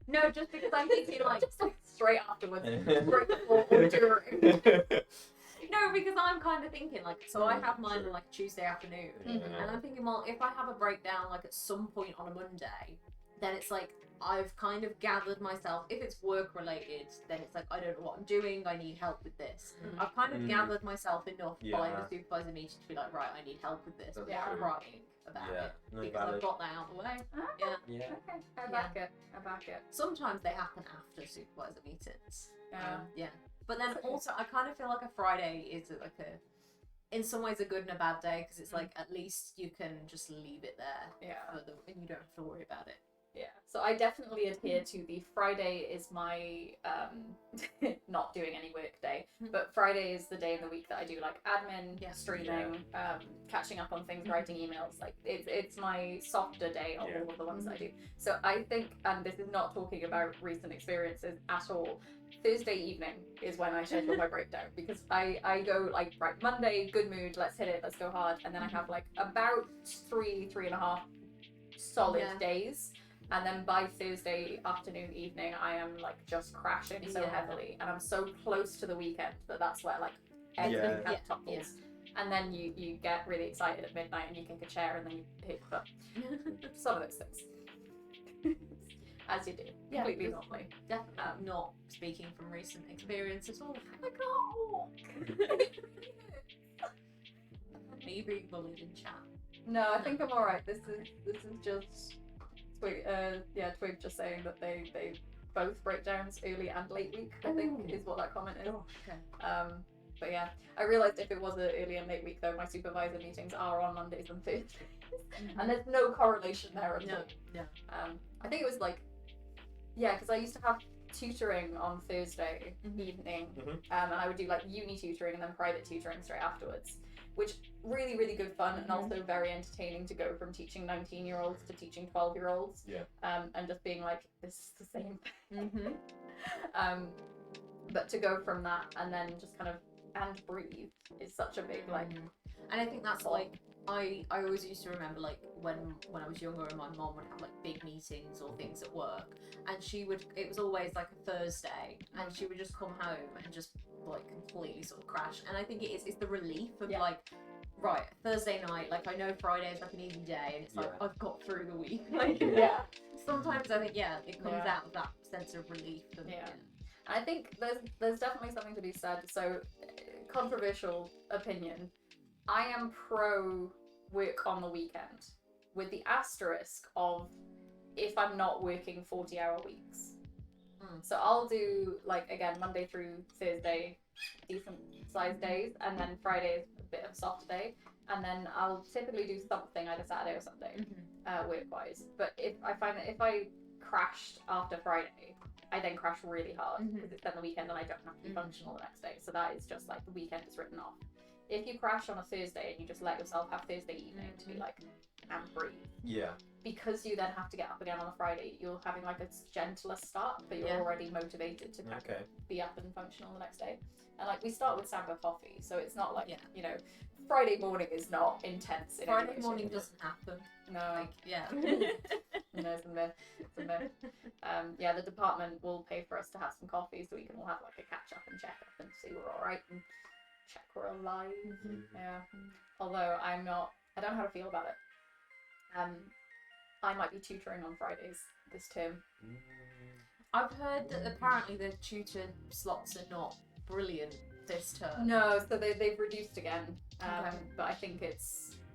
No, just because I'm thinking like just like straight afterwards, right before or during. No, because I'm kind of thinking like, so I have mine on like a Tuesday afternoon, and I'm thinking, well, if I have a breakdown like at some point on a Monday, then it's like I've kind of gathered myself. If it's work related, then it's like I don't know what I'm doing. I need help with this. I've kind of gathered myself enough by the supervisor meeting to be like, right, I need help with this. That's I'm true. writing about it No, because I've got that out of the way. Okay. Yeah. Okay. I back it. Sometimes they happen after supervisor meetings. Yeah. But then also, I kind of feel like a Friday is like in some ways a good and a bad day because it's like at least you can just leave it there. Yeah. And you don't have to worry about it. Yeah. So I definitely adhere to the Friday is my not doing any work day, but Friday is the day in the week that I do like admin, streaming, catching up on things, writing emails. Like it's my softer day of all of the ones that I do. So I think, and this is not talking about recent experiences at all, Thursday evening is when I schedule my breakdown because I go like, right, Monday, good mood, let's hit it, let's go hard, and then I have like about 3.5 solid days. And then by Thursday afternoon, evening, I am like just crashing so heavily, and I'm so close to the weekend that's where like everything kind of topples. And then you get really excited at midnight and you kick a chair and then you hit the some of those things. As you do, completely normally. Definitely not speaking from recent experience at all. I can't walk. Are you being bullied in chat? No, I think I'm alright. This is just Twig. Twig just saying that they both breakdowns early and late week. I think is what that comment is. Oh, okay. But yeah, I realised if it was an early and late week though, my supervisor meetings are on Mondays and Thursdays, and there's no correlation there at all. No. I think it was like, because I used to have tutoring on Thursday evening, Mhm. and I would do like uni tutoring and then private tutoring straight afterwards, which really, really good fun and also very entertaining to go from teaching 19-year-olds to teaching 12-year-olds. Yeah. And just being like, this is the same thing. Mm-hmm. But to go from that and then just kind of and breathe is such a big like. And I think that's like I always used to remember like when I was younger and my mom would have like big meetings or things at work, and it was always like a Thursday, and she would just come home and just like completely sort of crash. And I think it's the relief of like, right, Thursday night, like I know Friday is like an easy day, and it's like I've got through the week. Like sometimes I think it comes out of that sense of relief. And, I think there's definitely something to be said. So, controversial opinion. I am pro work on the weekend, with the asterisk of if I'm not working 40-hour weeks. So I'll do like again Monday through Thursday, decent sized days, and then Friday is a bit of a soft day, and then I'll typically do something either Saturday or Sunday, work wise. But if I find that if I crashed after Friday, I then crash really hard because it's then the weekend and I don't have to be functional the next day. So that is just like the weekend is written off. If you crash on a Thursday and you just let yourself have Thursday evening to be like and breathe. Yeah. Because you then have to get up again on a Friday, you're having like a gentler start, but you're already motivated to kind of be up and functional the next day. And like we start with Samba coffee, so it's not like you know, Friday morning is not intense. Friday morning doesn't happen. No. Like, No, it's a myth. It's a myth. The department will pay for us to have some coffee so we can all have like a catch up and check up and see we're all right and check we're alive. Yeah. Although I don't know how to feel about it. I might be tutoring on Fridays this term. I've heard that apparently the tutor slots are not brilliant this term. No, so they've reduced again. But I think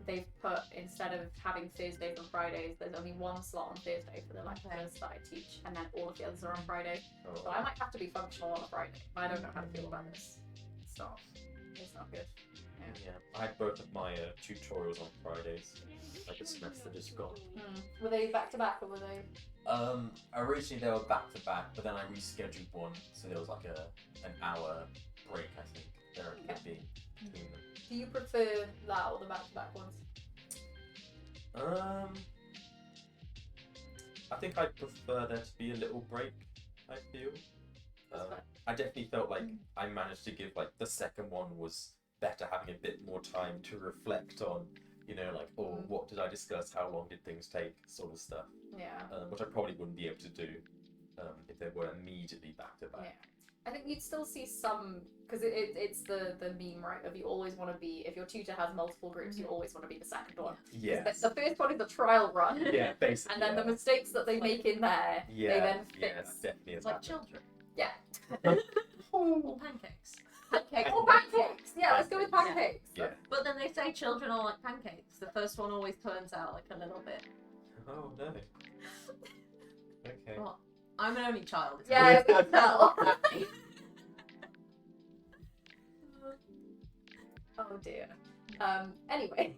they've put, instead of having Thursdays and Fridays, there's only one slot on Thursday for the lecturers that I teach, and then all of the others are on Friday. So I might have to be functional on a Friday. I don't know how to feel about this. It's not good. Yeah, I had both of my tutorials on Fridays, like a semester just gone. Were they back to back or were they? Originally they were back to back, but then I rescheduled one, so there was like an hour break, I think, there could be between them. Do you prefer that or the back to back ones? I think I prefer there to be a little break, I feel. I definitely felt like I managed to give, like, the second one was better, having a bit more time to reflect on, you know, like, what did I discuss, how long did things take, sort of stuff. Yeah. Which I probably wouldn't be able to do if they were immediately back to back. Yeah. I think you'd still see some, because it's the meme, right, of you always want to be, if your tutor has multiple groups, you always want to be the second one. Yeah. The first one is a trial run. Yeah, basically. And then the mistakes that they make in there, they then fix. Yeah, that definitely is It's like happening. children. Yeah. Or pancakes. Or pancakes. Yeah, let's go with pancakes. Yeah. But then they say children are like pancakes. The first one always turns out like a little bit. Oh no. Okay. What? I'm an only child. It's Yeah, I can tell. Oh dear. Anyway.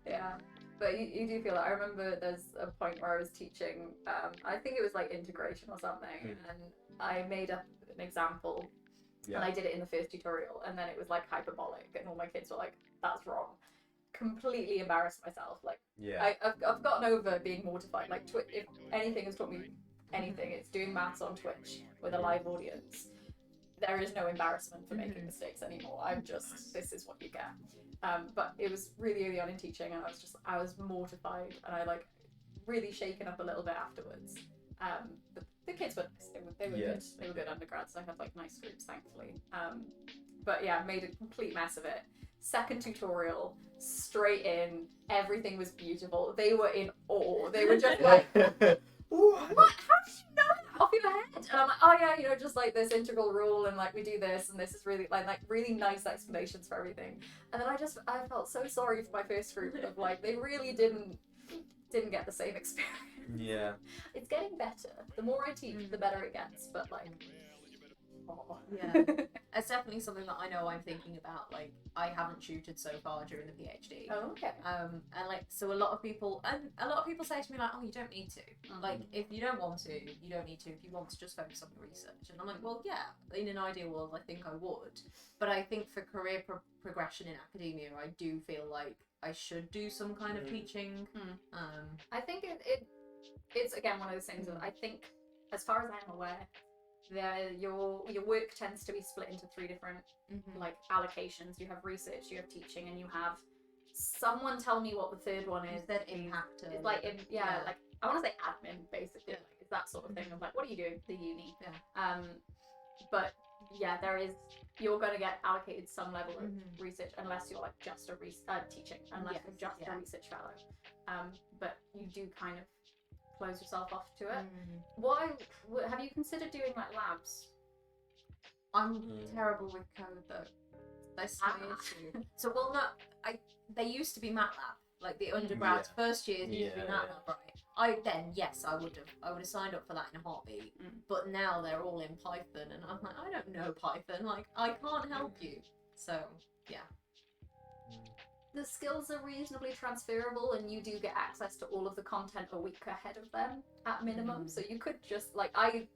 Yeah. But you do feel that. I remember there's a point where I was teaching, I think it was like integration or something, and I made up an example, and I did it in the first tutorial, and then it was like hyperbolic, and all my kids were like, that's wrong. Completely embarrassed myself. Like, I've gotten over being mortified. Like, if anything has taught me anything, it's doing maths on Twitch with a live audience. There is no embarrassment for making mistakes anymore. I'm just, this is what you get. But it was really early on in teaching, and I was mortified, and I like really shaken up a little bit afterwards. But the kids were nice. They were good. They were good undergrads. I had like nice groups, thankfully. But yeah, made a complete mess of it. Second tutorial, straight in, everything was beautiful. They were in awe. They were just like, what? How did you know that off your head? And I'm like, oh yeah, you know, just like this integral rule, and like we do this, and this is really like really nice explanations for everything. And then I felt so sorry for my first group of like, they really didn't get the same experience. Yeah. It's getting better. The more I teach, the better it gets. But like, Yeah. It's definitely something that I know I'm thinking about. Like, I haven't tutored so far during the PhD. Oh, okay. And like, so a lot of people say to me like, oh, you don't need to. Like, if you don't want to, you don't need to. If you want to, just focus on your research. And I'm like, well, yeah, in an ideal world, I think I would. But I think for career progression in academia, I do feel like I should do some kind of teaching. I think it's again one of those things that I think, as far as I'm aware, your work tends to be split into 3 different like allocations. You have research, you have teaching, and you have someone tell me what the third one is. That impact. It's like like I want to say admin basically. Like, it's that sort of thing of like, what are you doing at the uni? Yeah. But yeah, you're going to get allocated some level of research unless you're like just a teaching, unless you're just a research fellow. But you do kind of close yourself off to it. Why have you considered doing like labs? I'm terrible with code though. That's my issue. So they used to be MATLAB. Like the undergrads first year used to be MATLAB, right? I would have signed up for that in a heartbeat. But now they're all in Python, and I'm like, I don't know Python. Like, I can't help you. So yeah. The skills are reasonably transferable, and you do get access to all of the content a week ahead of them at minimum. So you could just like give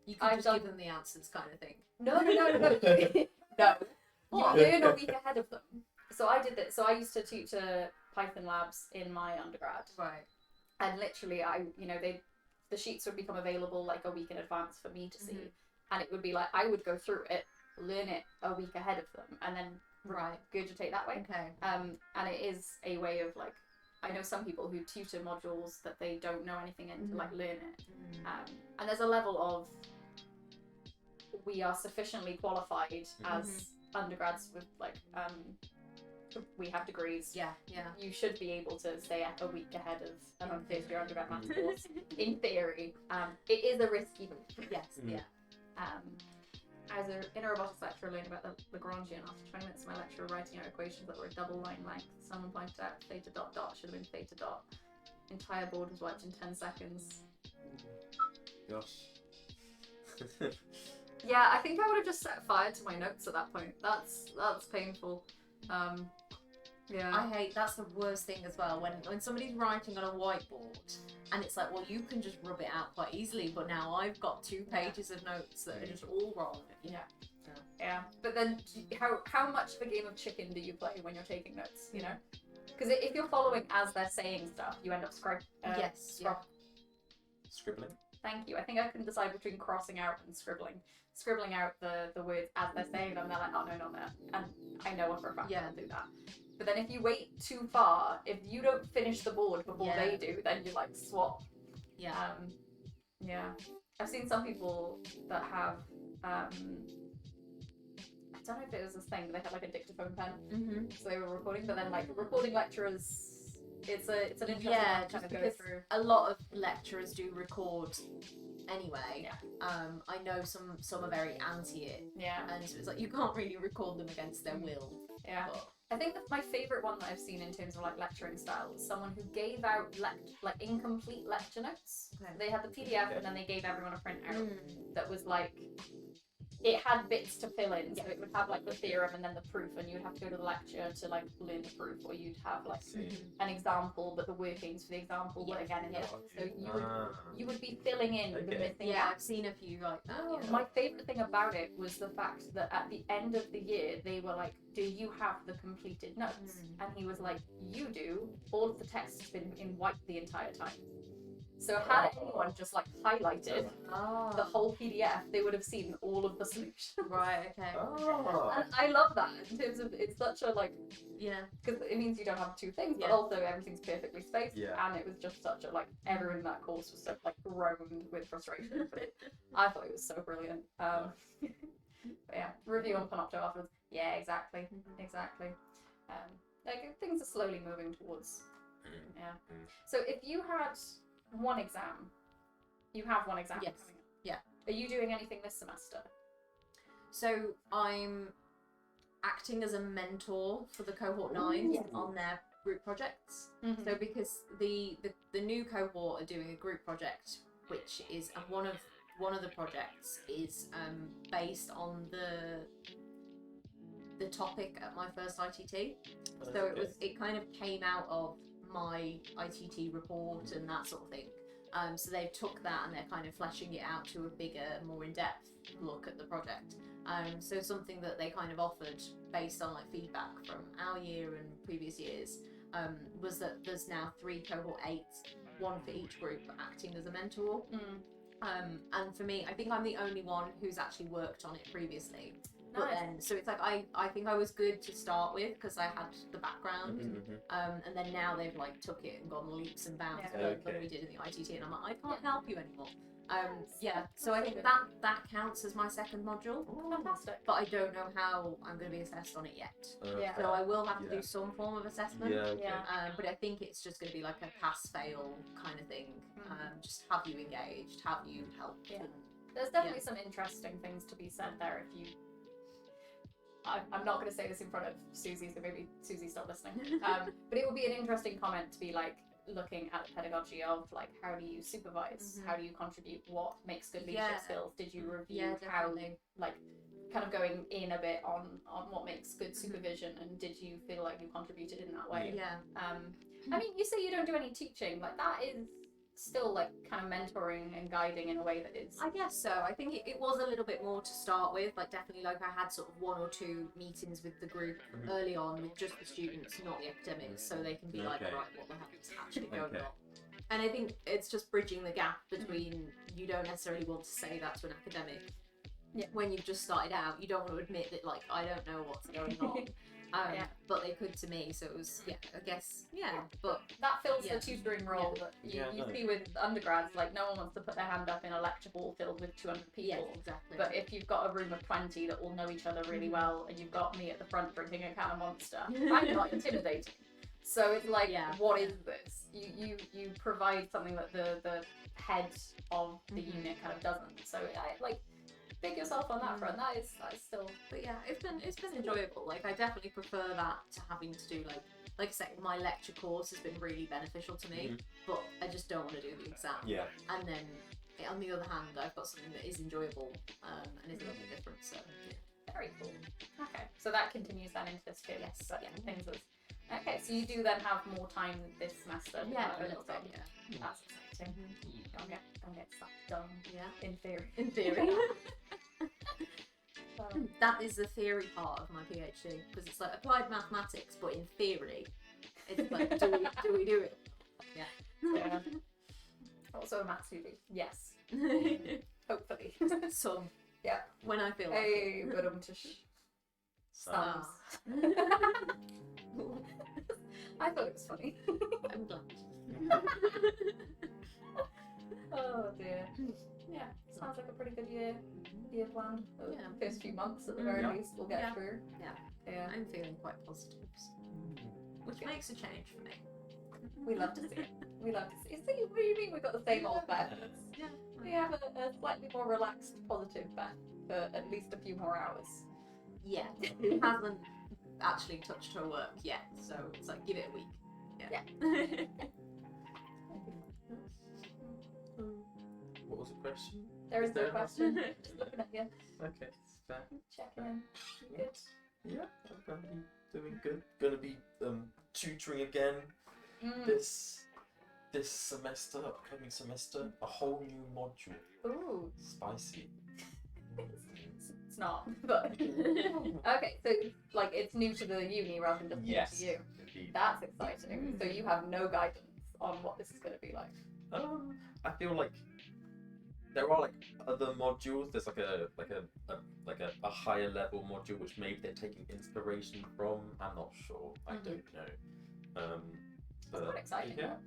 them the answers kind of thing. No. No. You learn a week ahead of them. So I did this. So I used to tutor Python labs in my undergrad. Right. And literally, the sheets would become available like a week in advance for me to see, and it would be like I would go through it, learn it a week ahead of them, and then regurgitate that way. Okay. And it is a way of like, I know some people who tutor modules that they don't know anything in to like learn it. And there's a level of we are sufficiently qualified as undergrads with like we have degrees. Yeah. You should be able to stay a week ahead of a first year undergrad maths course. In theory, it is a risky move. Yes. Yeah. I was in a robotics lecture learning about the Lagrangian. After 20 minutes of my lecture writing out equations that were a double line length, someone pointed out theta dot dot should have been theta dot. Entire board was wiped in 10 seconds. Gosh. Yeah, I think I would have just set fire to my notes at that point. That's painful. Yeah. I hate, that's the worst thing as well, when somebody's writing on a whiteboard and it's like, well, you can just rub it out quite easily, but now I've got 2 pages of notes that are just all wrong. Yeah. But then how much of a game of chicken do you play when you're taking notes, you know? Because if you're following as they're saying stuff, you end up Scribbling? Thank you. I think I can decide between crossing out and scribbling. Scribbling out the words as they're saying them, they're like, oh no, not that. And I know for a fact I do that. But then if you wait too far, if you don't finish the board before they do, then you like swap. Yeah. I've seen some people that have I don't know if it was this thing, but they had like a dictaphone pen. So they were recording, but then like recording lecturers, it's an interesting one to kind of go through. A lot of lecturers do record anyway. I know some are very anti it. And so it's like you can't really record them against their will. But I think that my favourite one that I've seen in terms of like lecturing style is someone who gave out like incomplete lecture notes. They had the PDF and then they gave everyone a printout that was like, it had bits to fill in, so it would have like the theorem and then the proof, and you'd have to go to the lecture to like learn the proof, or you'd have like an example, but the workings for the example were again in the lecture. So you would be filling in the missing gaps. I've seen a few like that. My favourite thing about it was the fact that at the end of the year they were like, do you have the completed notes? And he was like, you do. All of the text has been in white the entire time. So had anyone just like highlighted the whole PDF, they would have seen all of the solutions. Right, okay. And I love that in terms of, it's such a like, because it means you don't have 2 things, but also everything's perfectly spaced. And it was just such a like, everyone in that course was so like groaned with frustration. But I thought it was so brilliant. But yeah, review on Panopto afterwards. Yeah, exactly. Like things are slowly moving towards. So if you had one exam, you have one exam coming up. Are you doing anything this semester? So I'm acting as a mentor for the cohort 9 on their group projects. So because the new cohort are doing a group project, which is one of one of the projects is based on the topic at my first ITT. So it kind of came out of my ITT report and that sort of thing. So they took that and they're kind of fleshing it out to a bigger, more in-depth look at the project. So something that they kind of offered based on like feedback from our year and previous years was that there's now 3 cohort 8s, one for each group, acting as a mentor. And for me, I think I'm the only one who's actually worked on it previously. But then, so it's like I think I was good to start with because I had the background, and then now they've like took it and gone leaps and bounds further than we did in the ITT, and I'm like, I can't help you anymore. So I think that counts as my second module. Fantastic. But I don't know how I'm going to be assessed on it yet. Yeah. So I will have to do some form of assessment. Yeah. But I think it's just going to be like a pass-fail kind of thing. Just have you engaged, have you helped. Yeah. There's definitely some interesting things to be said there if you... I'm not going to say this in front of Susie, so maybe Susie stop listening. But it would be an interesting comment to be like looking at the pedagogy of like how do you supervise, how do you contribute, what makes good leadership skills, did you review how like kind of going in a bit on what makes good supervision, and did you feel like you contributed in that way? I mean, you say you don't do any teaching, like that is still like kind of mentoring and guiding in a way that is... I guess so. I think it was a little bit more to start with, like definitely like I had sort of 1 or 2 meetings with the group early on with just the students, not the academics, so they can be like, right, what the heck is actually going on? And I think it's just bridging the gap between you don't necessarily want to say that to an academic when you've just started out. You don't want to admit that like I don't know what's going on. But they could to me, so it was I guess but that fills the tutoring role that you see with undergrads. Like no one wants to put their hand up in a lecture hall filled with 200 people. Exactly. But if you've got a room of 20 that all know each other really well, and you've got me at the front drinking a can of Monster, I'm not intimidating. So it's like, what is this? You provide something that the head of the unit kind of doesn't. So I like. Big yourself on that front. That is still. But yeah, it's been enjoyable. Like I definitely prefer that to having to do like I say, my lecture course has been really beneficial to me, but I just don't want to do the exam. Yeah. And then on the other hand, I've got something that is enjoyable and is a little bit different. So very cool. Okay, so that continues then into this too. Yes. But things is. Okay, so you do then have more time this semester. Yeah, a little bit. Yeah. That's exciting. Don't get stuff done. Yeah. In theory. In theory. That is the theory part of my PhD, because it's like applied mathematics, but in theory, it's like, do we do it? Yeah. Also a maths student. Yes. Hopefully. Some. Yeah. When I feel hey, like it. Stars. I thought it was funny. I'm glad. Oh dear. Yeah, sounds like a pretty good year planned. First few months at the very least we'll get through. Yeah. I'm feeling quite positive, which makes a change for me. We love to see it. We love to see it. So what do you mean we've got the same old Beth? Yeah. We have a slightly more relaxed, positive Beth for at least a few more hours. Yeah. It hasn't actually touched her work yet, so it's like give it a week. Yeah. What was the question? There is no question. Just looking at you. Okay, fair. Checking in. Good. Yeah, I'm gonna be doing good. Gonna be tutoring again this semester, upcoming semester. A whole new module. Ooh. Spicy. It's not, but okay. So like it's new to the uni rather than just new to you. Indeed. That's exciting. So you have no guidance on what this is going to be like. I feel like there are like other modules. There's like a higher level module which maybe they're taking inspiration from. I'm not sure. I don't know. That's quite exciting. Yeah.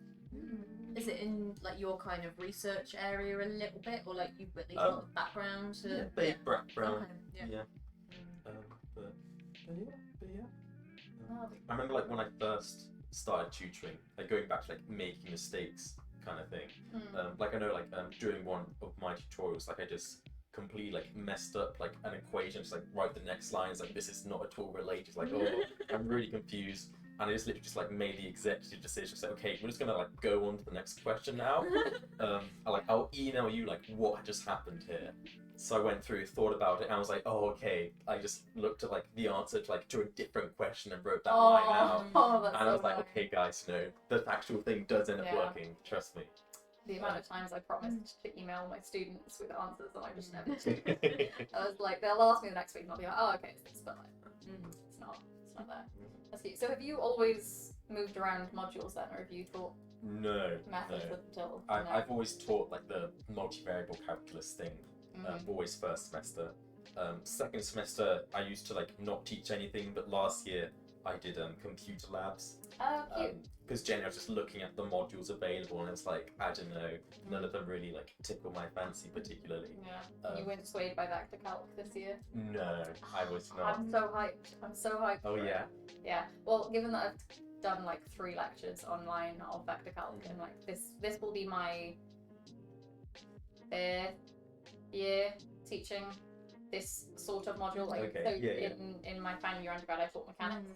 Is it in like your kind of research area a little bit, or like you've at least got a background to? Yeah, background. Okay. Yeah. But yeah. I remember like when I first started tutoring, like going back to like making mistakes kind of thing. Like I know like during one of my tutorials, like I just completely like messed up like an equation, just like write the next line. It's like this is not at all related. Like I'm really confused. and I just literally just like made the executive decision. Say, okay, we're just gonna like go on to the next question now. I'll email you like what just happened here. So I went through, thought about it, and I was like, oh, okay. I just looked at like the answer to a different question and wrote that line out. That's And I so was like, annoying. okay, guys, no, the actual thing does end up Yeah. working. Trust me. The amount of times I promised to email my students with answers and I just never do. I was like, they'll ask me the next week and I'll be like, oh, okay, it's this, but like, it's not there. That's cute. So have you always moved around modules then, or have you taught No, methods no. until I've always taught like the multivariable calculus thing. Always first semester. Second semester, I used to like not teach anything, but last year I did computer labs. Oh, cute. Because generally I was just looking at the modules available, and it's like, I don't know, none of them really like tickle my fancy particularly. Yeah. You weren't swayed by Vector Calc this year? No, I was not. I'm so hyped. I'm so hyped. Oh for it. yeah. Yeah. Well, given that I've done like 3 lectures online of Vector Calc, and like this will be my 5th year teaching this sort of module. Like, Okay, so yeah. in my final year undergrad, I taught mechanics,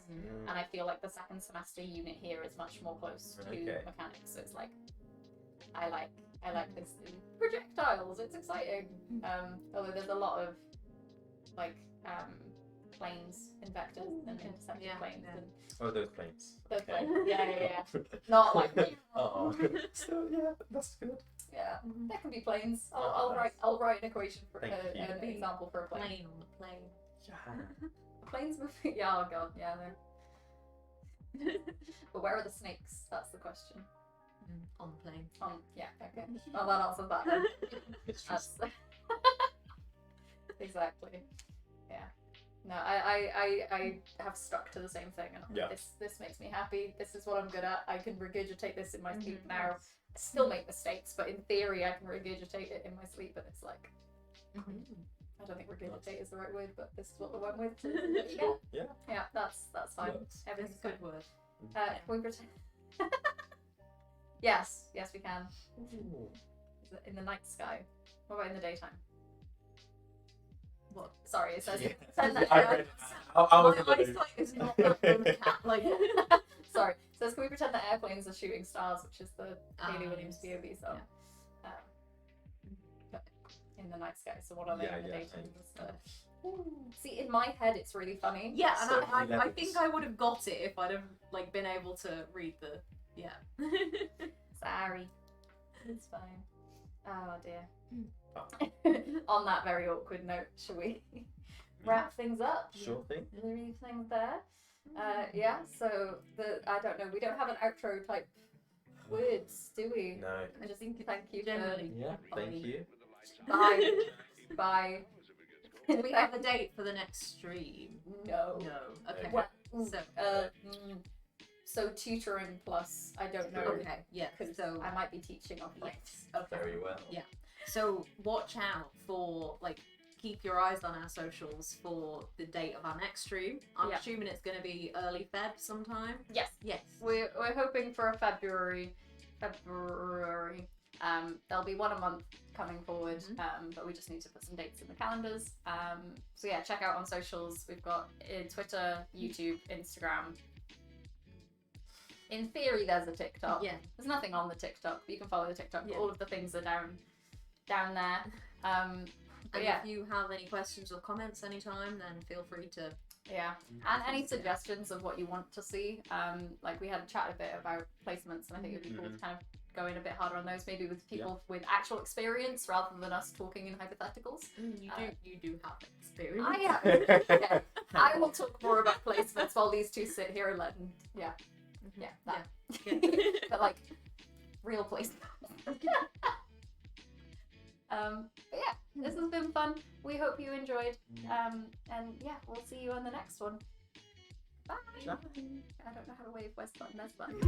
and I feel like the second semester unit here is much more close to mechanics. So it's like, I like this projectiles. It's exciting. Although there's a lot of like planes in vectors and intersection planes and Oh, those planes. those planes. Yeah. Not like Oh. So yeah, that's good. yeah. There can be planes. I'll write an equation for Thank you. an example for a plane. Plane on the plane. Yeah. Planes moving. Yeah. Oh god. Yeah. But where are the snakes? That's the question. On the plane. Yeah. Okay. Well, that answers that. Then. It's just That's exactly. Yeah. No, I have stuck to the same thing, and I'm like, this makes me happy. This is what I'm good at. I can regurgitate this in my sleep now. I still make mistakes, but in theory, I can regurgitate it in my sleep, and it's like, I don't think regurgitate is the right word, but this is what we went with. So this is what you get. Yeah, that's fine. works. Everything's That's a good. good word. Can we pretend? Yes, we can. Ooh. In the night sky. What about in the daytime? What? Sorry, it says Yeah. pretend that I air- read it. I was My gonna do- eyesight is not that good. Like, Sorry. It says, can we pretend that airplanes are shooting stars, which is the Haley Williams yes. POV song. But in the night sky. So what are they in the daytime? See, in my head, it's really funny. yeah, and So I levels. think I would have got it if I'd have like been able to read the Sorry. It's fine. Oh dear. On that very awkward note, shall we wrap things up? Sure thing. Leave things there. Yeah, so I don't know, we don't have an outro type words, do we? No. I just think thank you Generally. Yeah. Thank you. for bye. Do we have a date for the next stream? No. No. Okay. Well, So so tutoring plus I don't know. okay, yeah. Because So I might be teaching on nights. yes. Okay. Very well. Yeah. So watch out for like keep your eyes on our socials for the date of our next stream. I'm Yeah. assuming it's going to be early Feb sometime. Yes. Yes. We're hoping for a February. There'll be one a month coming forward, but we just need to put some dates in the calendars. So yeah, check out on socials. We've got Twitter, YouTube, Instagram. In theory, there's a TikTok. Yeah. There's nothing on the TikTok, but you can follow the TikTok. Yeah. All of the things are down there. But And yeah, if you have any questions or comments anytime, then feel free to. yeah. And any suggestions of what you want to see. Like we had a chat a bit about placements, and I think it'd be cool to kind of go in a bit harder on those, maybe with people with actual experience rather than us talking in hypotheticals. You do have experience. I am. Okay. I will talk more about placements while these two sit here and let that. But like real placements. But yeah, this has been fun. We hope you enjoyed. And yeah, we'll see you on the next one. Bye. Bye. I don't know how to wave West button, this button.